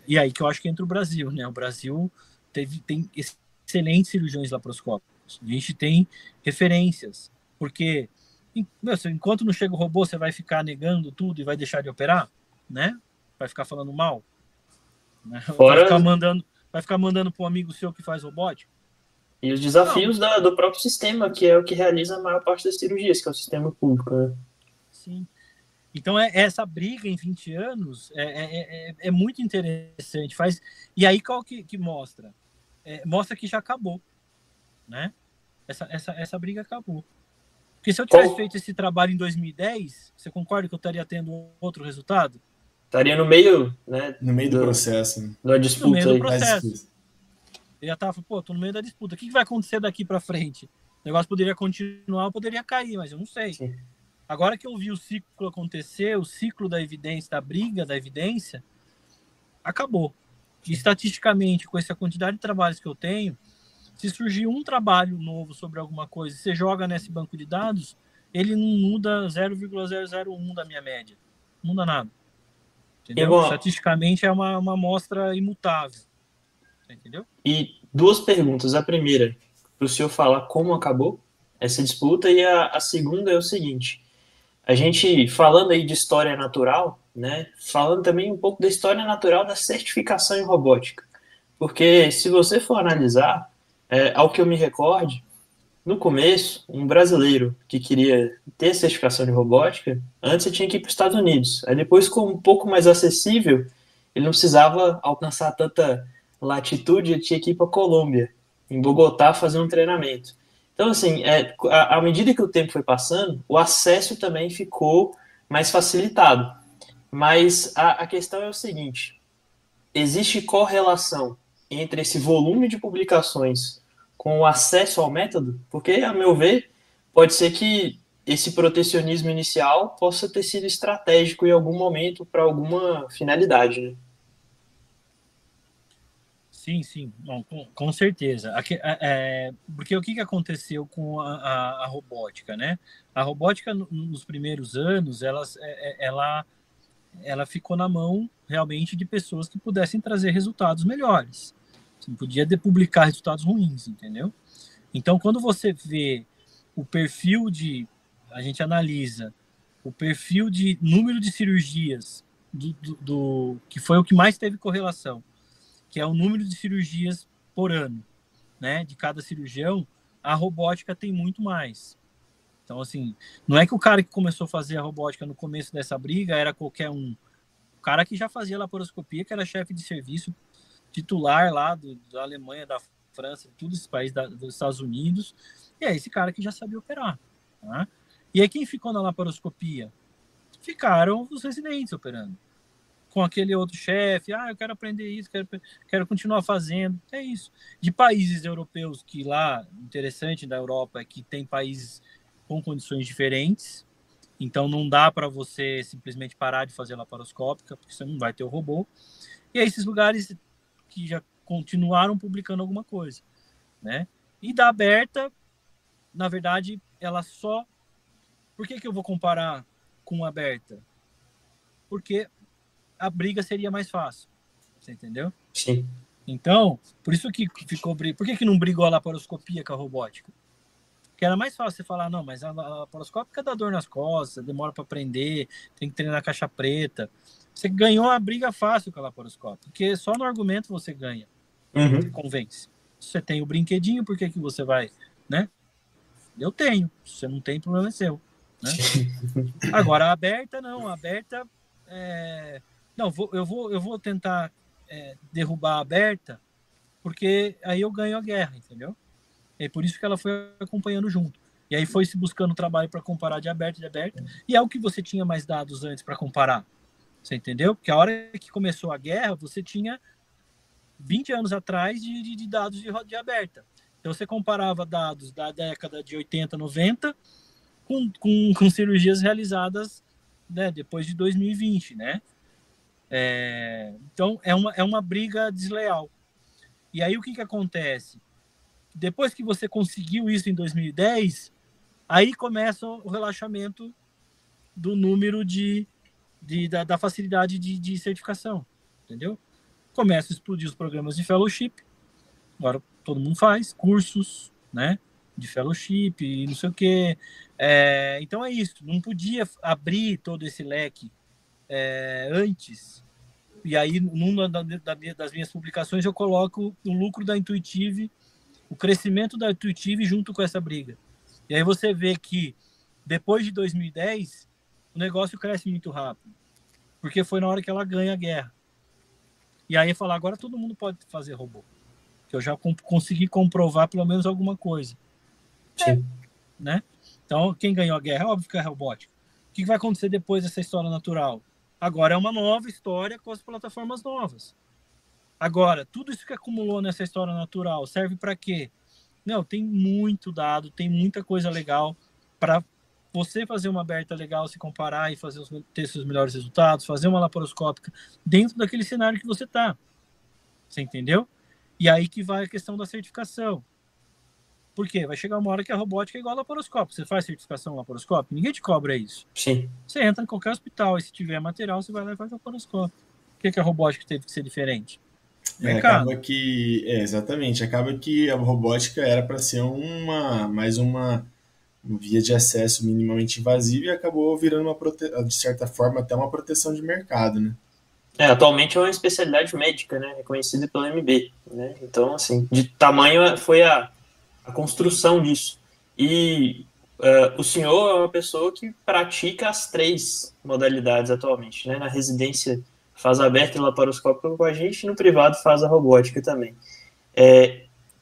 E aí que eu acho que entra o Brasil, né? O Brasil tem excelentes cirurgiões laparoscópicos. A gente tem referências. Porque, enquanto não chega o robô, você vai ficar negando tudo e vai deixar de operar, né? Vai ficar falando mal. Né? Fora... Vai ficar mandando para um amigo seu que faz robótica. E os desafios do próprio sistema, que é o que realiza a maior parte das cirurgias, que é o sistema público, né? Sim. Então, essa briga em 20 anos é muito interessante. E aí, qual que mostra? Mostra que já acabou, né? Essa briga acabou. Porque se eu tivesse feito esse trabalho em 2010, você concorda que eu estaria tendo outro resultado? Estaria no meio, né? No meio do processo. Da disputa. No meio do processo. Eu já estava, tô no meio da disputa. O que vai acontecer daqui para frente? O negócio poderia continuar ou poderia cair, mas eu não sei. Sim. Agora que eu vi o ciclo acontecer, o ciclo da evidência, da briga da evidência, acabou. E estatisticamente, com essa quantidade de trabalhos que eu tenho, se surgir um trabalho novo sobre alguma coisa e você joga nesse banco de dados, ele não muda 0,001 da minha média. Não muda nada. Entendeu? Estatisticamente é uma amostra imutável. Entendeu? E duas perguntas. A primeira, para o senhor falar como acabou essa disputa, e a segunda é o seguinte: a gente falando aí de história natural, né? Falando também um pouco da história natural da certificação em robótica. Porque se você for analisar, ao que eu me recorde, no começo, um brasileiro que queria ter certificação de robótica, antes ele tinha que ir para os Estados Unidos. Aí depois, com um pouco mais acessível, ele não precisava alcançar tanta latitude, ele tinha que ir para a Colômbia, em Bogotá, fazer um treinamento. Então, assim, à medida que o tempo foi passando, o acesso também ficou mais facilitado. Mas a questão é o seguinte: existe correlação entre esse volume de publicações com o acesso ao método? Porque, a meu ver, pode ser que esse protecionismo inicial possa ter sido estratégico em algum momento para alguma finalidade, né? Sim. Bom, com certeza. Porque o que aconteceu com a robótica, né? A robótica, nos primeiros anos, ela ficou na mão, realmente, de pessoas que pudessem trazer resultados melhores. Você não podia publicar resultados ruins, entendeu? Então, quando você vê o perfil a gente analisa o perfil de número de cirurgias que foi o que mais teve correlação, que é o número de cirurgias por ano, né, de cada cirurgião, a robótica tem muito mais. Então, assim, não é que o cara que começou a fazer a robótica no começo dessa briga era qualquer um. O cara que já fazia laparoscopia, que era chefe de serviço titular lá da Alemanha, da França, de todos esses países dos Estados Unidos, e é esse cara que já sabia operar. Tá? E aí quem ficou na laparoscopia? Ficaram os residentes operando. Com aquele outro chefe, eu quero aprender isso, quero continuar fazendo. É isso. De países europeus, que lá, interessante da Europa, é que tem países com condições diferentes, então não dá para você simplesmente parar de fazer laparoscópica, porque você não vai ter o robô. E aí esses lugares que já continuaram publicando alguma coisa, né? E da aberta, na verdade, ela só... Por que eu vou comparar com a aberta? Porque a briga seria mais fácil. Você entendeu? Sim. Então, por isso que ficou briga. Por que não brigou a laparoscopia com a robótica? Porque era mais fácil você falar, não, mas a laparoscópica dá dor nas costas, demora para aprender, tem que treinar caixa preta. Você ganhou a briga fácil com a laparoscópica, porque só no argumento você ganha. Você convence. Se você tem o brinquedinho, por que você vai, né? Eu tenho. Se você não tem, problema é seu. Né? Agora, a aberta, não. A aberta... Não, eu vou tentar derrubar a aberta, porque aí eu ganho a guerra, entendeu? É por isso que ela foi acompanhando junto. E aí foi se buscando trabalho para comparar de aberta, e é o que você tinha mais dados antes para comparar. Você entendeu? Porque a hora que começou a guerra, você tinha 20 anos atrás de dados de aberta. Então você comparava dados da década de 80, 90 com cirurgias realizadas, né, depois de 2020, né? Então é uma briga desleal. E aí o que acontece? Depois que você conseguiu isso em 2010, aí começa o relaxamento do número da facilidade de certificação, entendeu? Começa a explodir os programas de fellowship, agora todo mundo faz, cursos, né, de fellowship e não sei o quê. Então é isso, não podia abrir todo esse leque antes. E aí, numa das minhas publicações, eu coloco o lucro da Intuitive, o crescimento da Intuitive junto com essa briga. E aí você vê que, depois de 2010, o negócio cresce muito rápido. Porque foi na hora que ela ganha a guerra. E aí falar, agora todo mundo pode fazer robô. Que eu já consegui comprovar pelo menos alguma coisa. Sim. Né? Então, quem ganhou a guerra, óbvio que é a robótica. O que vai acontecer depois dessa história natural? Agora é uma nova história com as plataformas novas. Agora, tudo isso que acumulou nessa história natural serve para quê? Não, tem muito dado, tem muita coisa legal para você fazer uma aberta legal, se comparar e ter seus melhores resultados, fazer uma laparoscópica dentro daquele cenário que você está. Você entendeu? E aí que vai a questão da certificação. Por quê? Vai chegar uma hora que a robótica é igual a laparoscópio. Você faz certificação laparoscópio, ninguém te cobra isso. Sim. Você entra em qualquer hospital e se tiver material, você vai lá e faz laparoscópio. Por que a robótica teve que ser diferente? Acaba que, exatamente, acaba que a robótica era para ser mais uma via de acesso minimamente invasiva e acabou virando de certa forma até uma proteção de mercado, né? Atualmente é uma especialidade médica, né, reconhecida pelo MB, né? Então, assim, de tamanho foi a construção disso. E o senhor é uma pessoa que pratica as 3 modalidades atualmente, né? Na residência faz aberta e laparoscópica com a gente, no privado faz a robótica também.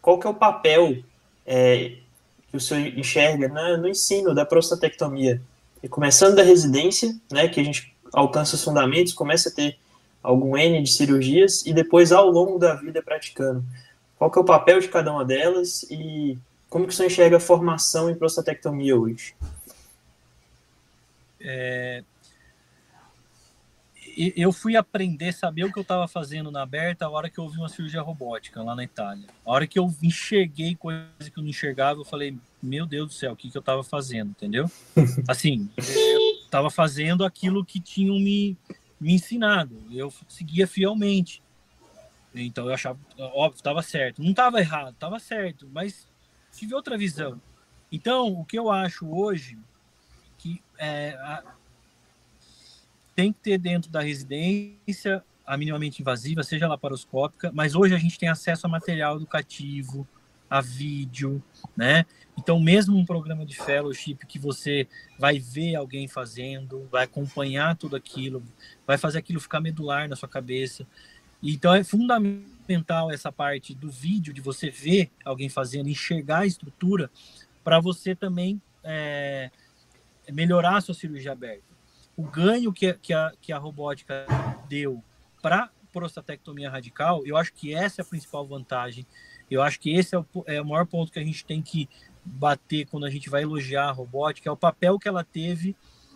Qual que é o papel que o senhor enxerga no ensino da prostatectomia? E começando da residência, né, que a gente alcança os fundamentos, começa a ter algum N de cirurgias e depois ao longo da vida praticando. Qual que é o papel de cada uma delas e como que você enxerga a formação em prostatectomia hoje? Eu fui aprender, saber o que eu estava fazendo na aberta a hora que eu ouvi uma cirurgia robótica lá na Itália. A hora que eu enxerguei coisa que eu não enxergava, eu falei, meu Deus do céu, o que eu estava fazendo, entendeu? Assim, eu estava fazendo aquilo que tinham me ensinado. Eu seguia fielmente. Então eu achava, óbvio, estava certo. Não estava errado, estava certo, mas tive outra visão. Então, o que eu acho hoje que tem que ter dentro da residência a minimamente invasiva, seja laparoscópica, mas hoje a gente tem acesso a material educativo, a vídeo, né? Então, mesmo um programa de fellowship que você vai ver alguém fazendo, vai acompanhar tudo aquilo, vai fazer aquilo ficar medular na sua cabeça. Então, é fundamental essa parte do vídeo, de você ver alguém fazendo, enxergar a estrutura, para você também melhorar a sua cirurgia aberta. O ganho que a robótica deu para prostatectomia radical, eu acho que essa é a principal vantagem. Eu acho que esse é o maior ponto que a gente tem que bater quando a gente vai elogiar a robótica, é o papel que ela teve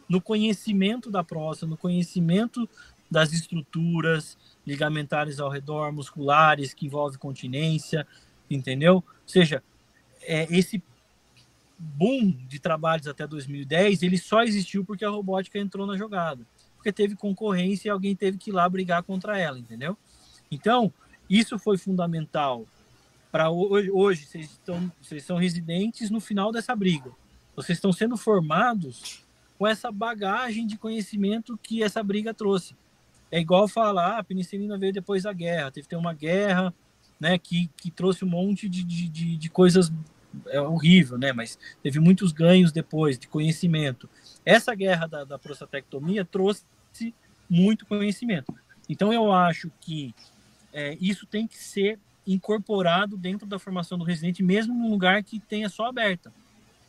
no conhecimento da próstata, no conhecimento das estruturas ligamentares ao redor, musculares, que envolve continência, entendeu? Ou seja, esse boom de trabalhos até 2010, ele só existiu porque a robótica entrou na jogada. Porque teve concorrência e alguém teve que ir lá brigar contra ela, entendeu? Então, isso foi fundamental para hoje. Vocês são residentes no final dessa briga. Vocês estão sendo formados com essa bagagem de conhecimento que essa briga trouxe. É igual falar, a penicilina veio depois da guerra. Teve uma guerra, né, que trouxe um monte de coisas horrível, né? Mas teve muitos ganhos depois de conhecimento. Essa guerra da prostatectomia trouxe muito conhecimento. Então eu acho que isso tem que ser incorporado dentro da formação do residente, mesmo num lugar que tenha só aberta.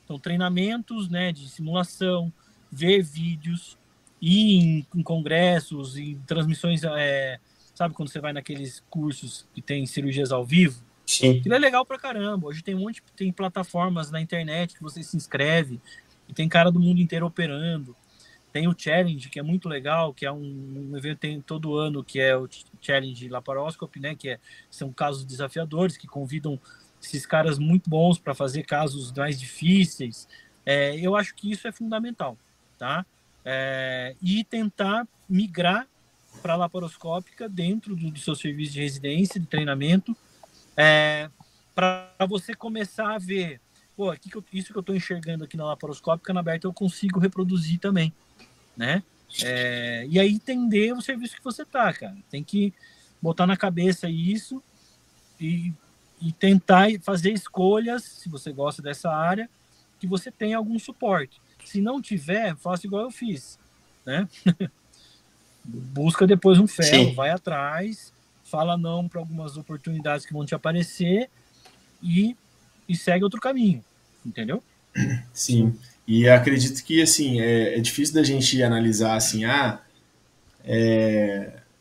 Então, treinamentos, né, de simulação, ver vídeos, ir em congressos, em transmissões, sabe quando você vai naqueles cursos que tem cirurgias ao vivo? Sim. Aquilo é legal pra caramba. Hoje tem plataformas na internet que você se inscreve e tem cara do mundo inteiro operando. Tem o Challenge, que é muito legal, que é um evento que tem todo ano, que é o Challenge Laparoscopy, né? São casos desafiadores, que convidam esses caras muito bons para fazer casos mais difíceis. Eu acho que isso é fundamental, tá? E tentar migrar para a laparoscópica dentro do seu serviço de residência, de treinamento, para você começar a ver, pô, isso que eu estou enxergando aqui na laparoscópica, na aberta, eu consigo reproduzir também, né? E aí entender o serviço que você tá, cara. Tem que botar na cabeça isso e tentar fazer escolhas, se você gosta dessa área, que você tenha algum suporte. Se não tiver, faça igual eu fiz, né? Busca depois um fellow, vai atrás, fala não para algumas oportunidades que vão te aparecer e segue outro caminho, entendeu? Sim. E acredito que, assim, é difícil da gente analisar, assim,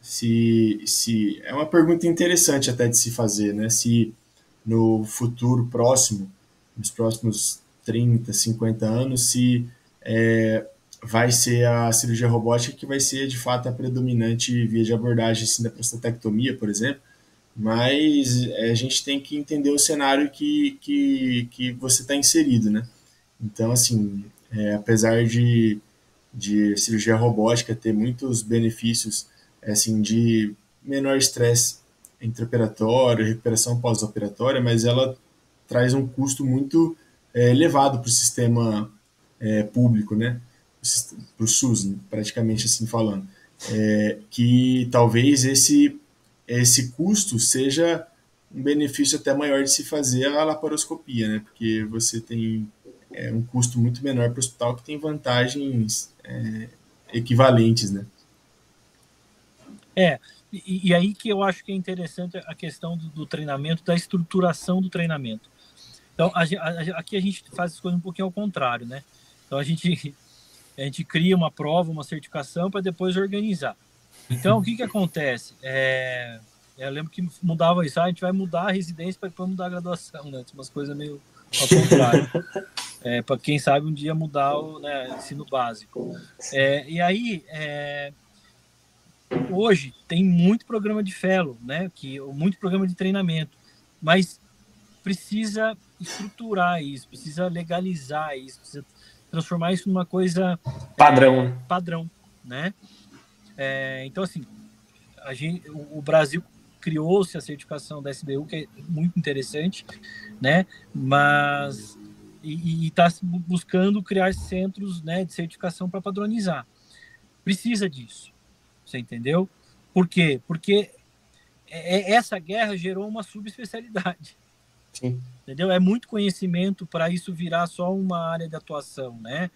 se é uma pergunta interessante até de se fazer, né? Se no futuro próximo, nos próximos 30, 50 anos, se vai ser a cirurgia robótica que vai ser, de fato, a predominante via de abordagem, assim, da prostatectomia, por exemplo, mas a gente tem que entender o cenário que você está inserido, né? Então, assim, apesar de cirurgia robótica ter muitos benefícios, assim, de menor estresse intraoperatório, recuperação pós-operatória, mas ela traz um custo muito elevado para o sistema público, né? Para o SUS, né? Praticamente assim falando. Que talvez esse custo seja um benefício até maior de se fazer a laparoscopia, né? Porque você tem um custo muito menor para o hospital que tem vantagens equivalentes, né? E aí que eu acho que é interessante a questão do treinamento, da estruturação do treinamento. Então, aqui a gente faz as coisas um pouquinho ao contrário, né? Então, a gente cria uma prova, uma certificação para depois organizar. Então, o que acontece? Eu lembro que mudava isso, a gente vai mudar a residência para depois mudar a graduação, né? Umas coisas meio ao contrário. Para quem sabe um dia mudar o ensino básico. E aí, hoje tem muito programa de fellow, né? Muito programa de treinamento, mas precisa estruturar isso, precisa legalizar isso, precisa transformar isso numa coisa padrão, né? Então, assim, o Brasil criou-se a certificação da SBU, que é muito interessante, né? Mas está buscando criar centros, né, de certificação para padronizar. Precisa disso, você entendeu? Por quê? Porque essa guerra gerou uma subespecialidade. Sim. Entendeu? É muito conhecimento para isso virar só uma área de atuação, né?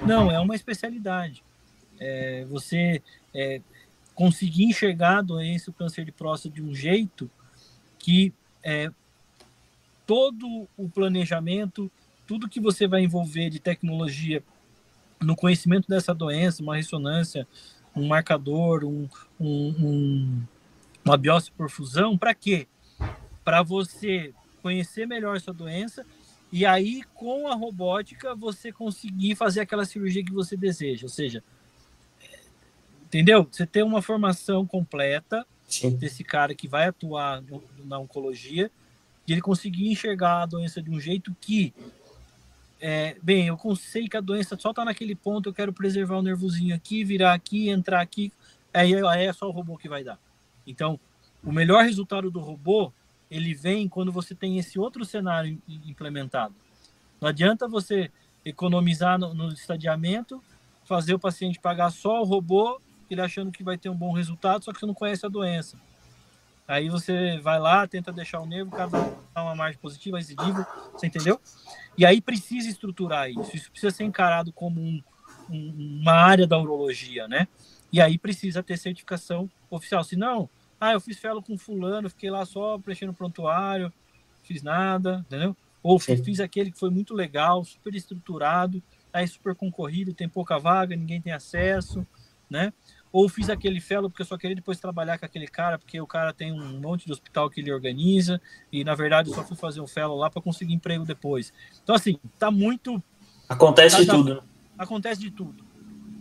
Não, é uma especialidade. Você conseguir enxergar a doença, o câncer de próstata de um jeito que todo o planejamento, tudo que você vai envolver de tecnologia no conhecimento dessa doença, uma ressonância, um marcador, uma biópsia por fusão, para quê? Para você conhecer melhor essa doença e aí, com a robótica, você conseguir fazer aquela cirurgia que você deseja. Ou seja, entendeu? Você tem uma formação completa desse cara que vai atuar na oncologia e ele conseguir enxergar a doença de um jeito que eu sei que a doença só está naquele ponto, eu quero preservar o nervozinho aqui, virar aqui, entrar aqui, aí é só o robô que vai dar. Então, o melhor resultado do robô, ele vem quando você tem esse outro cenário implementado. Não adianta você economizar no estadiamento, fazer o paciente pagar só o robô, ele achando que vai ter um bom resultado, só que você não conhece a doença. Aí você vai lá, tenta deixar o nervo, o cara dá uma margem positiva, recidiva, você entendeu? E aí precisa estruturar isso. Isso precisa ser encarado como uma área da urologia, né? E aí precisa ter certificação oficial. Senão, Ah, eu fiz fellow com fulano, fiquei lá só preenchendo prontuário, fiz nada, entendeu? Ou fiz aquele que foi muito legal, super estruturado, aí super concorrido, tem pouca vaga, ninguém tem acesso, né? Ou fiz aquele fellow porque eu só queria depois trabalhar com aquele cara, porque o cara tem um monte de hospital que ele organiza, e na verdade eu só fui fazer um fellow lá para conseguir emprego depois. Então, assim, tá muito... Acontece de tudo, né? Acontece de tudo,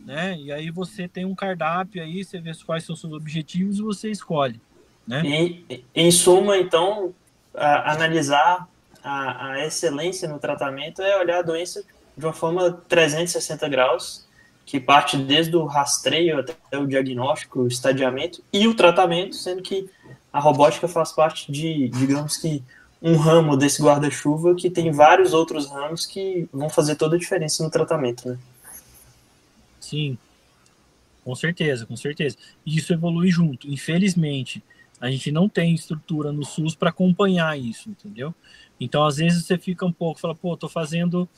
né? E aí você tem um cardápio aí, você vê quais são os seus objetivos e você escolhe, né? E, em suma, então, analisar a excelência no tratamento é olhar a doença de uma forma 360 graus, que parte desde o rastreio até o diagnóstico, o estadiamento e o tratamento, sendo que a robótica faz parte de, digamos que, um ramo desse guarda-chuva que tem vários outros ramos que vão fazer toda a diferença no tratamento, né? Sim, com certeza, com certeza. E isso evolui junto. Infelizmente, a gente não tem estrutura no SUS para acompanhar isso, entendeu? Então, às vezes, você fica um pouco, fala, pô, tô fazendo...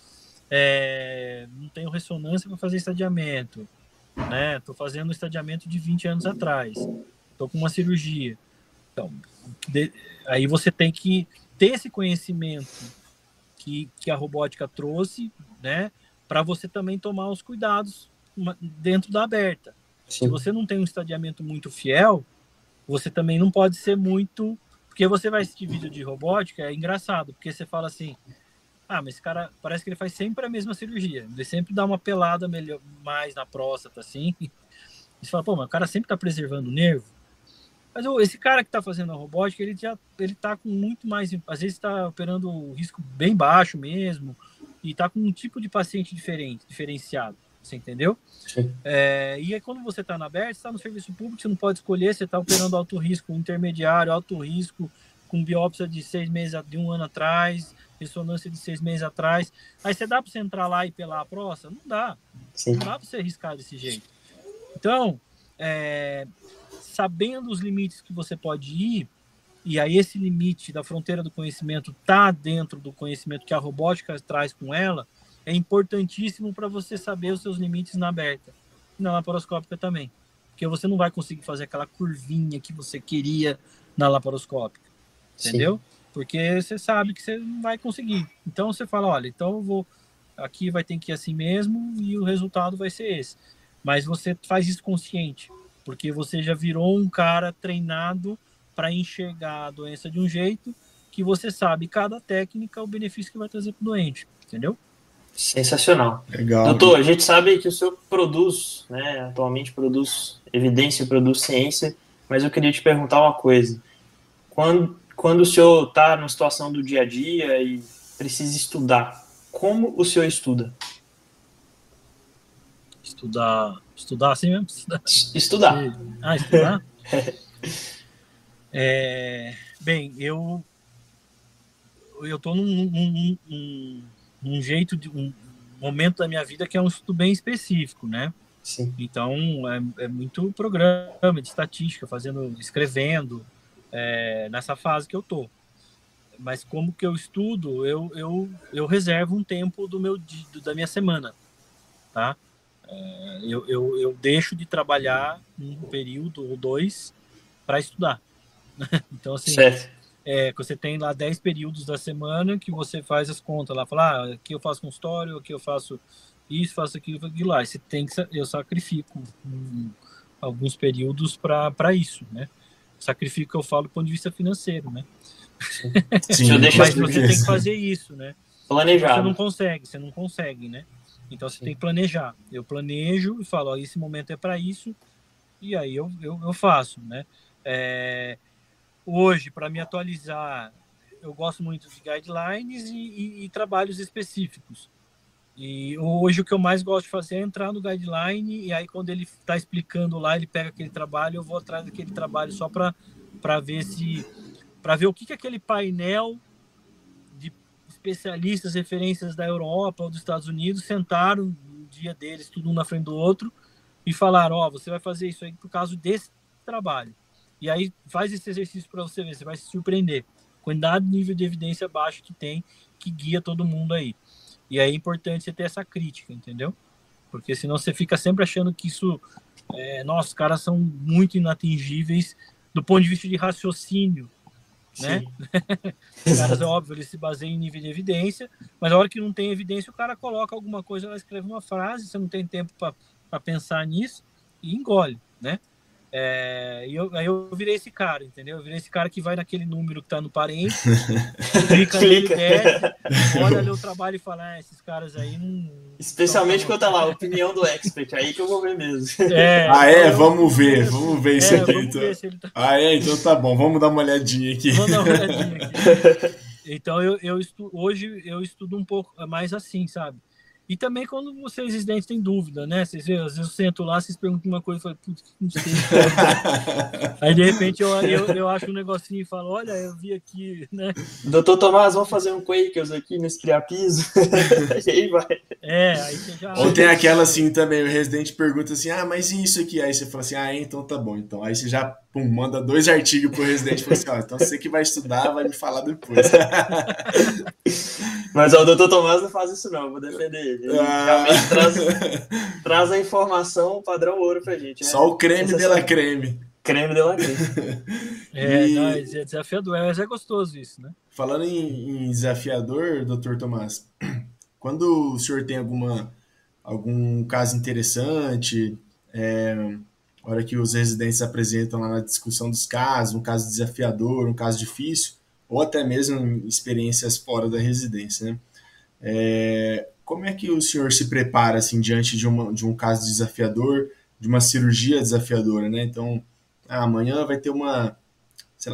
não tenho ressonância para fazer estadiamento, né? Tô fazendo estadiamento de 20 anos atrás. Tô com uma cirurgia. Então, aí você tem que ter esse conhecimento que a robótica trouxe, né? Para você também tomar os cuidados dentro da aberta. Sim. Se você não tem um estadiamento muito fiel, você também não pode ser muito... Porque você vai assistir vídeo de robótica, é engraçado, porque você fala assim, ah, mas esse cara parece que ele faz sempre a mesma cirurgia, ele sempre dá uma pelada melhor, mais na próstata, assim, e você fala, pô, mas o cara sempre tá preservando o nervo. Mas esse cara que tá fazendo a robótica, ele tá com muito mais, às vezes tá operando o risco bem baixo mesmo, e tá com um tipo de paciente diferenciado, você entendeu? E aí quando você tá na aberta, você tá no serviço público, você não pode escolher, você tá operando alto risco, intermediário, alto risco, com biópsia de 6 meses, de 1 ano atrás, ressonância de 6 meses atrás. Aí você dá para você entrar lá e pelar a próstata? Não dá. Sim. Não dá para você arriscar desse jeito. Então, sabendo os limites que você pode ir, e aí esse limite da fronteira do conhecimento está dentro do conhecimento que a robótica traz com ela, é importantíssimo para você saber os seus limites na aberta. E na laparoscópica também. Porque você não vai conseguir fazer aquela curvinha que você queria na laparoscópica. Entendeu? Sim. Porque você sabe que você não vai conseguir. Então você fala, olha, então eu vou... Aqui vai ter que ir assim mesmo e o resultado vai ser esse. Mas você faz isso consciente. Porque você já virou um cara treinado para enxergar a doença de um jeito que você sabe cada técnica o benefício que vai trazer para o doente. Entendeu? Sensacional. Legal. Doutor, a gente sabe que o senhor produz, né, atualmente produz evidência, produz ciência, mas eu queria te perguntar uma coisa. Quando o senhor está numa situação do dia a dia e precisa estudar, como o senhor estuda? Estudar assim mesmo? Estudar. Estudar? Bem, eu estou num jeito de um momento da minha vida que é um estudo bem específico, né? Sim. Então é muito programa de estatística, escrevendo nessa fase que eu tô. Mas como que eu estudo, eu reservo um tempo da minha semana, tá? Eu deixo de trabalhar um período ou 2 para estudar. Então, assim, você tem lá 10 períodos da semana que você faz as contas lá, fala, aqui eu faço consultório, aqui eu faço isso, faço aquilo lá. Eu sacrifico alguns períodos para isso, né? Sacrifico, eu falo do ponto de vista financeiro, né? Sim, mas você tem que fazer isso, né? Planejado. Você não consegue, né? Então você tem que planejar. Eu planejo e falo, esse momento é para isso, e aí eu faço, né? Hoje, para me atualizar, eu gosto muito de guidelines e trabalhos específicos. E hoje o que eu mais gosto de fazer é entrar no guideline, e aí quando ele está explicando lá, ele pega aquele trabalho, eu vou atrás daquele trabalho só para ver o que aquele painel de especialistas, referências da Europa ou dos Estados Unidos sentaram no dia deles, tudo um na frente do outro, e falaram, você vai fazer isso aí por causa desse trabalho. E aí faz esse exercício para você ver, você vai se surpreender. Quantidade de nível de evidência baixo que tem, que guia todo mundo aí. E aí é importante você ter essa crítica, entendeu? Porque senão você fica sempre achando que isso... nossa, os caras são muito inatingíveis, do ponto de vista de raciocínio, né? Sim. Os caras, é óbvio, eles se baseiam em nível de evidência, mas a hora que não tem evidência, o cara coloca alguma coisa, ela escreve uma frase, você não tem tempo para pensar nisso e engole, né? Aí eu virei esse cara, entendeu? Eu virei esse cara que vai naquele número que tá no parente, clica nele, desce, olha ali o trabalho e fala, esses caras aí não... Especialmente quando tá lá, a opinião do expert, aí que eu vou ver mesmo. Vamos ver isso aqui. Vamos então. ver se ele tá... Então tá bom, vamos dar uma olhadinha aqui. Vamos dar uma olhadinha aqui. Então, hoje eu estudo um pouco mais assim, sabe? E também quando vocês residentes têm dúvida, né? Às vezes eu sento lá, vocês perguntam uma coisa e falo, putz, não sei. Aí, de repente, eu acho um negocinho e falo, olha, eu vi aqui, né? Doutor Tomás, vamos fazer um Quakers aqui nesse triapiso? E aí vai. Aí você já... Ou tem aquela assim também, o residente pergunta assim, mas e isso aqui? Aí você fala assim, então tá bom. Então, aí você já manda 2 artigos pro residente e fala assim, então você que vai estudar, vai me falar depois. Mas o doutor Tomás não faz isso não, eu vou defender ele. Ele realmente traz a informação padrão ouro pra gente. Só o creme de la creme. Creme de la creme. É desafiador, mas é gostoso isso, né? Falando em desafiador, doutor Tomás, quando o senhor tem algum caso interessante, a hora que os residentes apresentam lá na discussão dos casos, um caso desafiador, um caso difícil, ou até mesmo experiências fora da residência, né? Como é que o senhor se prepara assim, diante de um caso desafiador, de uma cirurgia desafiadora, né? Então, amanhã vai ter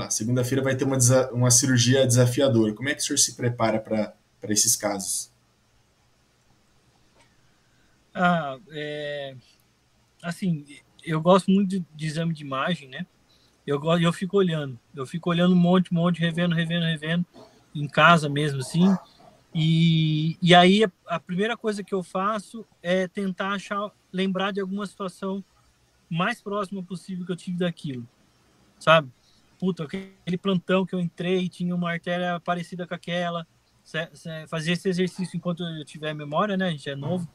segunda-feira vai ter uma cirurgia desafiadora. Como é que o senhor se prepara para esses casos? Assim, eu gosto muito de exame de imagem, né? Eu fico olhando um monte, revendo, em casa mesmo, assim. E aí a primeira coisa que eu faço é tentar lembrar de alguma situação mais próxima possível que eu tive daquilo, sabe? Puta, aquele plantão que eu entrei tinha uma artéria parecida com aquela. Fazer esse exercício enquanto eu tiver memória, né? A gente é novo.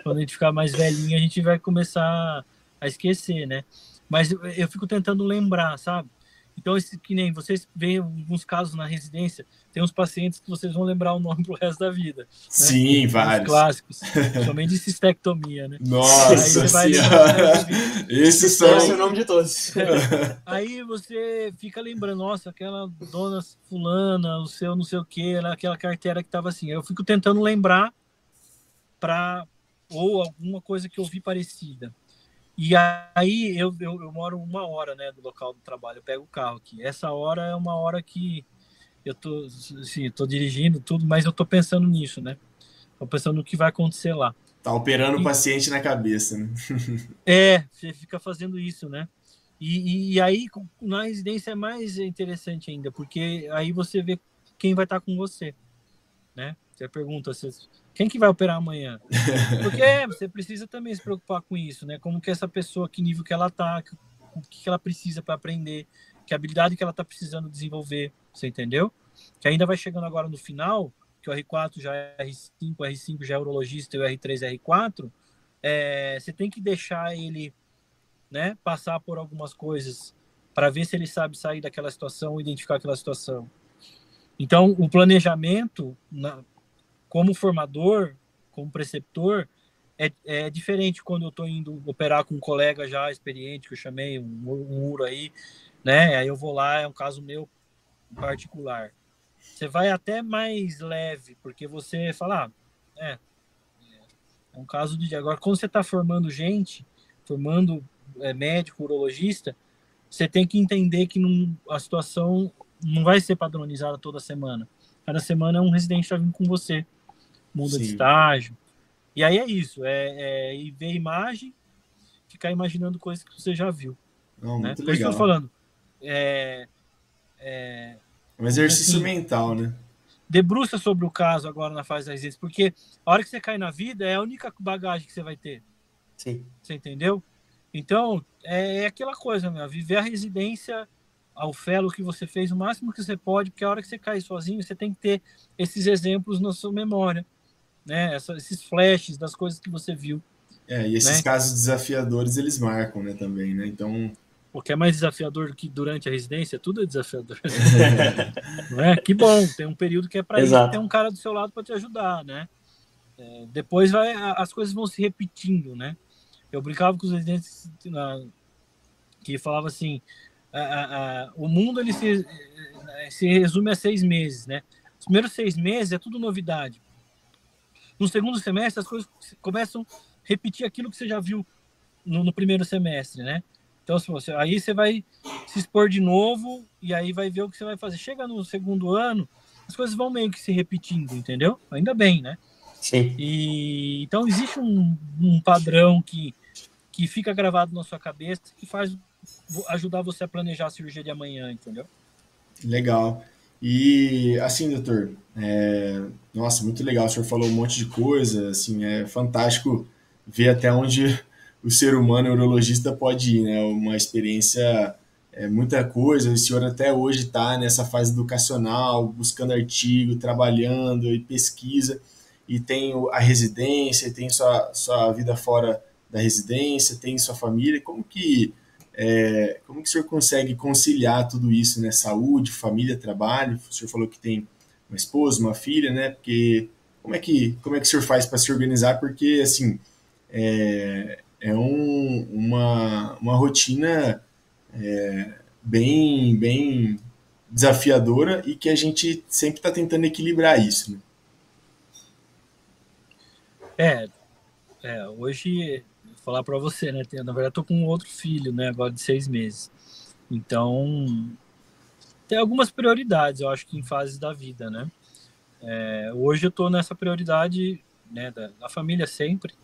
Quando a gente ficar mais velhinho, a gente vai começar a esquecer, né? Mas eu fico tentando lembrar, sabe? Então, que nem vocês veem alguns casos na residência, tem uns pacientes que vocês vão lembrar o nome pro resto da vida. Né? Sim, vários. Os clássicos, somente de cistectomia, né? Nossa senhora! Esses são... Esse é o nome de todos. Aí você fica lembrando, nossa, aquela dona fulana, o seu não sei o que, aquela carteira que tava assim. Eu fico tentando lembrar ou alguma coisa que eu vi parecida. E aí eu moro 1 hora, né, do local do trabalho, eu pego o carro aqui. Essa hora é uma hora que eu tô dirigindo tudo, mas eu tô pensando nisso, né? Tô pensando no que vai acontecer lá. Tá operando o paciente na cabeça, né? Você fica fazendo isso, né? E aí na residência é mais interessante ainda, porque aí você vê quem vai estar com você, né? Você pergunta, quem que vai operar amanhã? Porque você precisa também se preocupar com isso, né? Como que essa pessoa, que nível que ela tá, o que ela precisa para aprender, que habilidade que ela tá precisando desenvolver, você entendeu? Que ainda vai chegando agora no final, que o R4 já é R5, o R5 já é urologista e o R3 é R4, você tem que deixar ele, né, passar por algumas coisas para ver se ele sabe sair daquela situação, identificar aquela situação. Então, o planejamento, como formador, como preceptor, é diferente quando eu estou indo operar com um colega já experiente, que eu chamei, um uro aí, né? Aí eu vou lá, é um caso meu particular. Você vai até mais leve, porque você fala, é um caso de... Agora, quando você está formando gente, formando médico, urologista, você tem que entender que a situação não vai ser padronizada toda semana. Cada semana um residente está vindo com você, muda de estágio. E aí é isso, ir ver imagem, ficar imaginando coisas que você já viu. Não, né? Muito Por isso legal. eu tô falando. Um exercício mental, né? Debruça sobre o caso agora na fase da residência, porque a hora que você cai na vida é a única bagagem que você vai ter. Sim. Você entendeu? Então, é aquela coisa, meu, viver a residência ao fellow que você fez o máximo que você pode, porque a hora que você cai sozinho, você tem que ter esses exemplos na sua memória, né? Esses flashes das coisas que você viu. E esses casos desafiadores, eles marcam, né, também, né? Então, O que é mais desafiador do que durante a residência? Tudo é desafiador. Não é? Que bom, tem um período que é para isso, tem um cara do seu lado para te ajudar, né? Depois as coisas vão se repetindo, né? Eu brincava com os residentes que falava assim, o mundo ele se resume a 6 meses, né? Os primeiros 6 meses é tudo novidade. No segundo semestre as coisas começam a repetir aquilo que você já viu no primeiro semestre, né? Então, aí você vai se expor de novo e aí vai ver o que você vai fazer. Chega no segundo ano, as coisas vão meio que se repetindo, entendeu? Ainda bem, né? Sim. Então, existe um padrão que fica gravado na sua cabeça que faz ajudar você a planejar a cirurgia de amanhã, entendeu? Legal. E, assim, doutor, nossa, muito legal. O senhor falou um monte de coisa, assim, é fantástico ver até onde o ser humano, o urologista, pode ir, né? Uma experiência, muita coisa. O senhor até hoje está nessa fase educacional, buscando artigo, trabalhando e pesquisa, e tem a residência, tem sua vida fora da residência, tem sua família. Como que o senhor consegue conciliar tudo isso, né? Saúde, família, trabalho? O senhor falou que tem uma esposa, uma filha, né? Porque como é que o senhor faz para se organizar? Porque, assim, uma rotina bem desafiadora e que a gente sempre está tentando equilibrar isso, né? Hoje, vou falar para você, né? Na verdade, eu tô com outro filho, né? Agora de 6 meses. Então, tem algumas prioridades, eu acho que em fases da vida, né? Hoje eu tô nessa prioridade, né? Da família sempre,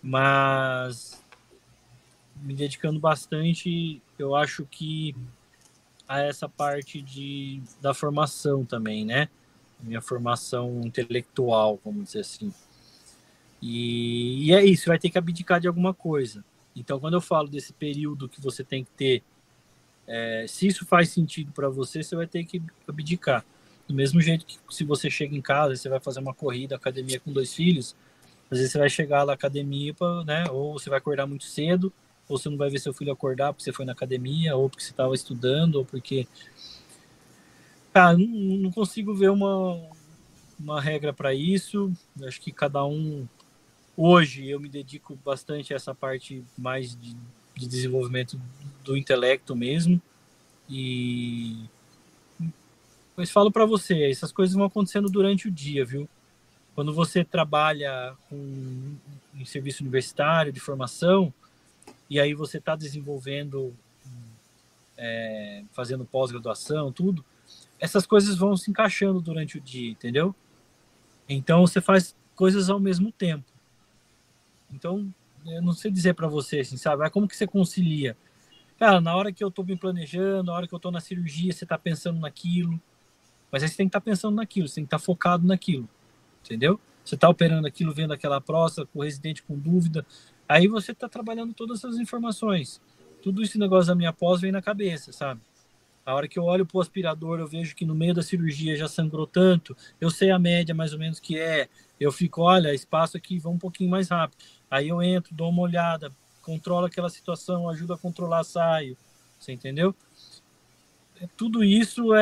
mas me dedicando bastante, eu acho que a essa parte da formação também, né? Minha formação intelectual, vamos dizer assim. E é isso, vai ter que abdicar de alguma coisa. Então, quando eu falo desse período que você tem que ter, se isso faz sentido para você, você vai ter que abdicar. Do mesmo jeito que se você chega em casa, você vai fazer uma corrida, academia com 2 filhos, às vezes você vai chegar na academia, né? Ou você vai acordar muito cedo, ou você não vai ver seu filho acordar porque você foi na academia, ou porque você estava estudando, ou porque... não consigo ver uma regra para isso. Eu acho que cada um... Hoje eu me dedico bastante a essa parte mais de desenvolvimento do intelecto mesmo. Mas falo para você, essas coisas vão acontecendo durante o dia, viu? Quando você trabalha em serviço universitário, de formação, e aí você está desenvolvendo, fazendo pós-graduação, tudo, essas coisas vão se encaixando durante o dia, entendeu? Então você faz coisas ao mesmo tempo. Então, eu não sei dizer para você, assim, sabe? Como que você concilia? Cara, na hora que eu tô me planejando, na hora que eu tô na cirurgia, você tá pensando naquilo. Mas aí você tem que estar pensando naquilo, você tem que estar focado naquilo, entendeu? Você tá operando aquilo, vendo aquela próstata, com o residente com dúvida. Aí você tá trabalhando todas essas informações. Tudo esse negócio da minha pós vem na cabeça, sabe? A hora que eu olho pro aspirador, eu vejo que no meio da cirurgia já sangrou tanto, eu sei a média mais ou menos que é, eu fico, olha, espaço aqui, vai um pouquinho mais rápido. Aí eu entro, dou uma olhada, controlo aquela situação, ajudo a controlar, saio. Você entendeu? Tudo isso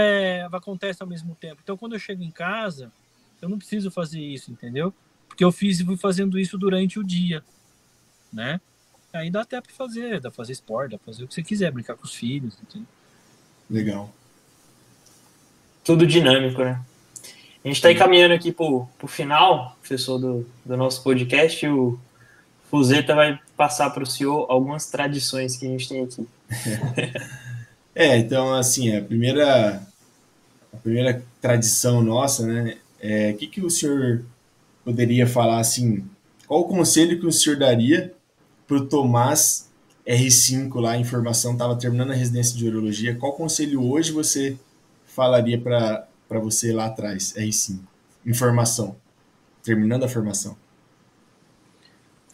acontece ao mesmo tempo. Então, quando eu chego em casa, eu não preciso fazer isso, entendeu? Porque eu fui fazendo isso durante o dia, né? Aí dá até para fazer, dá pra fazer esporte, dá pra fazer o que você quiser, brincar com os filhos, entendeu? Legal. Tudo dinâmico, né? A gente está encaminhando aqui pro final, professor, do nosso podcast. O Fuzeta vai passar para o senhor algumas tradições que a gente tem aqui. Então, assim, a primeira tradição nossa, né? O que o senhor poderia falar, assim, qual o conselho que o senhor daria para o Tomás R5 lá, em formação, estava terminando a residência de urologia, qual conselho hoje você falaria para você lá atrás, R5, em formação, terminando a formação?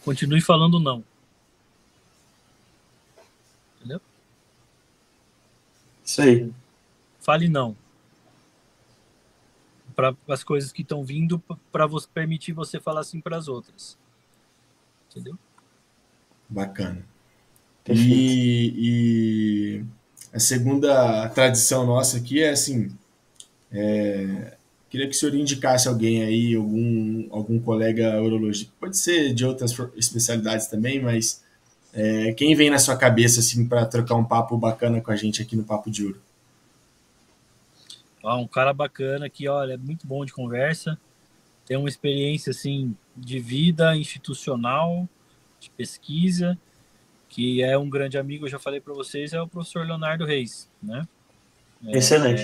Continue falando não. Entendeu? Isso aí. Fale não. Para as coisas que estão vindo, para permitir você falar sim para as outras. Entendeu? Bacana. Perfeito. E a segunda tradição nossa aqui é assim, queria que o senhor indicasse alguém aí, algum colega urologista, pode ser de outras especialidades também, mas quem vem na sua cabeça assim para trocar um papo bacana com a gente aqui no Papo de Uro? Um cara bacana que, olha, é muito bom de conversa, tem uma experiência assim de vida institucional, de pesquisa, que é um grande amigo, eu já falei para vocês, é o professor Leonardo Reis, né? Excelente.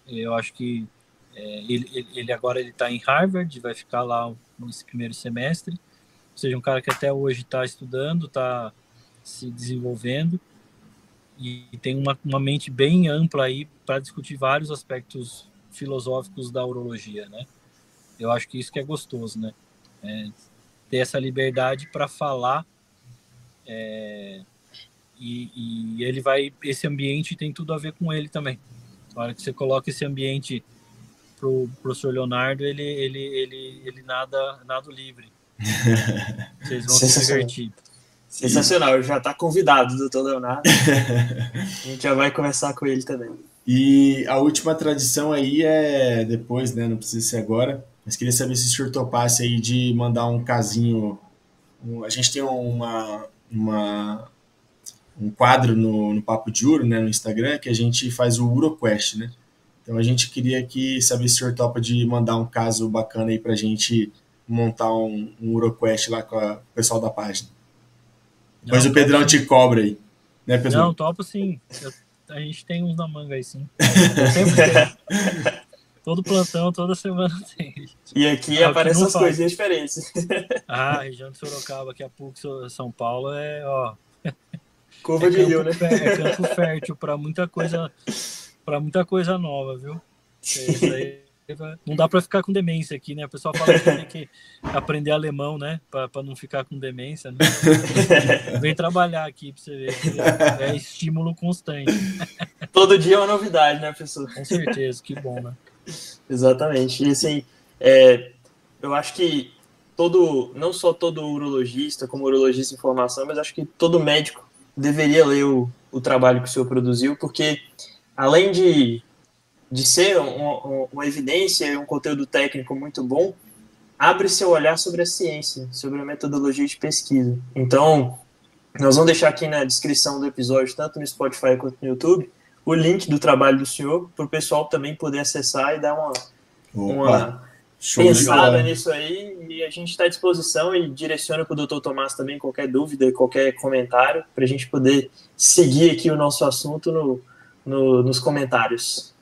Eu acho que ele agora ele está em Harvard, vai ficar lá nesse primeiro semestre, ou seja, um cara que até hoje está estudando, está se desenvolvendo e tem uma mente bem ampla aí para discutir vários aspectos filosóficos da urologia, né? Eu acho que isso que é gostoso, né? Ter essa liberdade para falar e ele vai, esse ambiente tem tudo a ver com ele também. Na hora que você coloca esse ambiente pro professor Leonardo, ele nada livre. Vocês vão se divertir. Sensacional, já está convidado, doutor Leonardo. A gente já vai conversar com ele também. E a última tradição aí é depois, né? Não precisa ser agora, mas queria saber se o senhor topasse aí de mandar um casinho. A gente tem um quadro no Papo de Uro, né, no Instagram, que a gente faz o UroQuest, né? Então a gente queria saber se o senhor topa de mandar um caso bacana aí pra gente montar um UroQuest lá com o pessoal da página. Mas o Pedrão te cobra aí, né, Pedrão? Não, topo sim. A gente tem uns na manga aí, sim. Sempre tem. Todo plantão, toda semana tem. E aqui aparecem as coisinhas diferentes. A região de Sorocaba, aqui a PUC, São Paulo, curva de rio, né? É campo fértil para muita coisa nova, viu? Isso aí, não dá para ficar com demência aqui, né? O pessoal fala que tem que aprender alemão, né? Para não ficar com demência, né? Vem trabalhar aqui para você ver. É estímulo constante. Todo dia é uma novidade, né, professor? Com certeza, que bom, né? Exatamente. E assim, eu acho que não só todo urologista, como urologista em formação, mas acho que todo médico deveria ler o trabalho que o senhor produziu, porque além de ser uma evidência e um conteúdo técnico muito bom, abre seu olhar sobre a ciência, sobre a metodologia de pesquisa. Então, nós vamos deixar aqui na descrição do episódio, tanto no Spotify quanto no YouTube, o link do trabalho do senhor, para o pessoal também poder acessar e dar uma pensada nisso aí. E a gente está à disposição e direciona para o Dr. Tomás também qualquer dúvida, qualquer comentário, para a gente poder seguir aqui o nosso assunto nos comentários.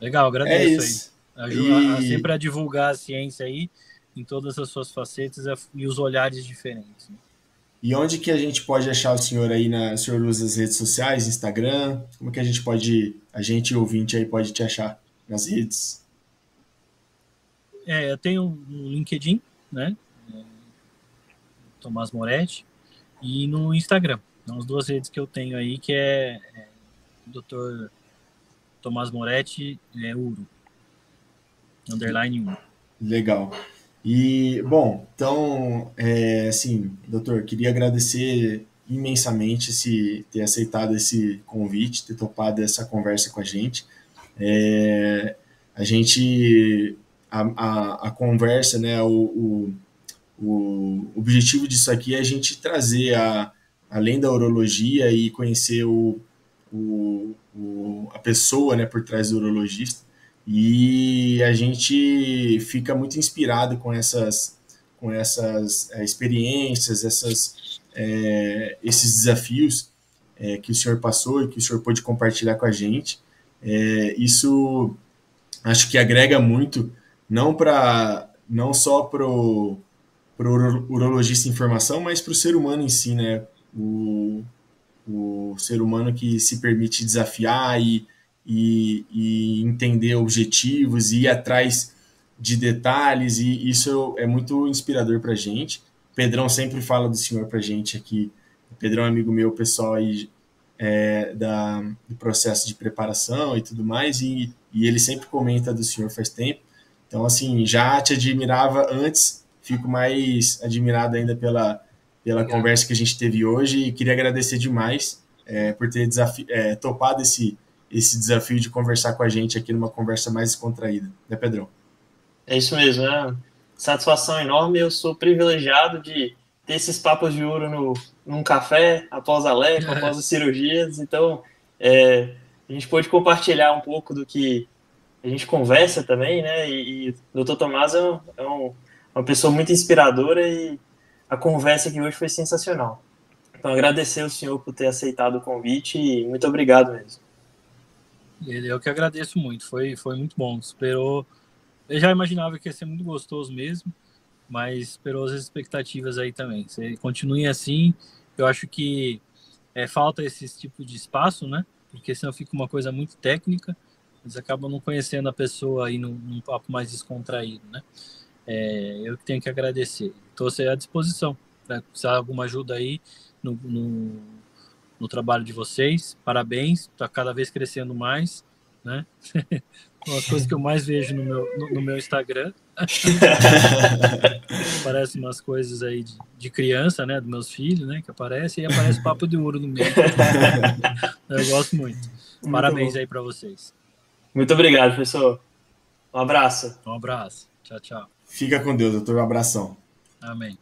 Legal, agradeço aí. Ajuda sempre a divulgar a ciência aí em todas as suas facetas e os olhares diferentes. Né? E onde que a gente pode achar o senhor aí, o senhor usa as redes sociais, Instagram? Como que a gente ouvinte aí pode te achar nas redes? Eu tenho no LinkedIn, né? Tomás Moretti, e no Instagram. São as duas redes que eu tenho aí, que é Dr. Tomás Moretti, Uro. _Uro. Legal. E, bom, então, assim, doutor, queria agradecer imensamente ter aceitado esse convite, ter topado essa conversa com a gente. A conversa, né, o objetivo disso aqui é a gente trazer, além da urologia, e conhecer a pessoa, né, por trás do urologista. E a gente fica muito inspirado com essas experiências, esses desafios que o senhor passou e que o senhor pôde compartilhar com a gente. Isso acho que agrega muito, não só para o urologista em formação, mas para o ser humano em si, né? O ser humano que se permite desafiar e entender objetivos e ir atrás de detalhes, e isso é muito inspirador para a gente. Pedrão sempre fala do senhor para a gente aqui. O Pedrão é amigo meu, pessoal aí, do processo de preparação e tudo mais, e ele sempre comenta do senhor faz tempo. Então, assim, já te admirava antes, fico mais admirado ainda pela conversa que a gente teve hoje e queria agradecer demais por ter topado esse desafio de conversar com a gente aqui numa conversa mais descontraída, né, Pedrão? É isso mesmo, né? Satisfação enorme. Eu sou privilegiado de ter esses papos de ouro num café, após a LECO, após as cirurgias. Então, a gente pôde compartilhar um pouco do que a gente conversa também, né? E o Dr. Tomás é uma pessoa muito inspiradora e a conversa aqui hoje foi sensacional. Então, agradecer ao senhor por ter aceitado o convite e muito obrigado mesmo. Eu que agradeço muito, foi muito bom. Superou. Eu já imaginava que ia ser muito gostoso mesmo, mas superou as expectativas aí também. Você continue assim, eu acho que falta esse tipo de espaço, né? Porque senão fica uma coisa muito técnica, eles acabam não conhecendo a pessoa aí num papo mais descontraído, né? Eu que tenho que agradecer. Estou à disposição, né? Se precisar alguma ajuda aí no trabalho de vocês, parabéns, está cada vez crescendo mais, né? Uma das coisas que eu mais vejo no meu Instagram. Aparecem umas coisas aí de criança, né? Dos meus filhos, né? Que aparece e aparece papo de ouro no meio. Eu gosto muito. Parabéns aí para vocês. Muito obrigado, professor. Um abraço. Um abraço. Tchau, tchau. Fica com Deus, doutor. Um abração. Amém.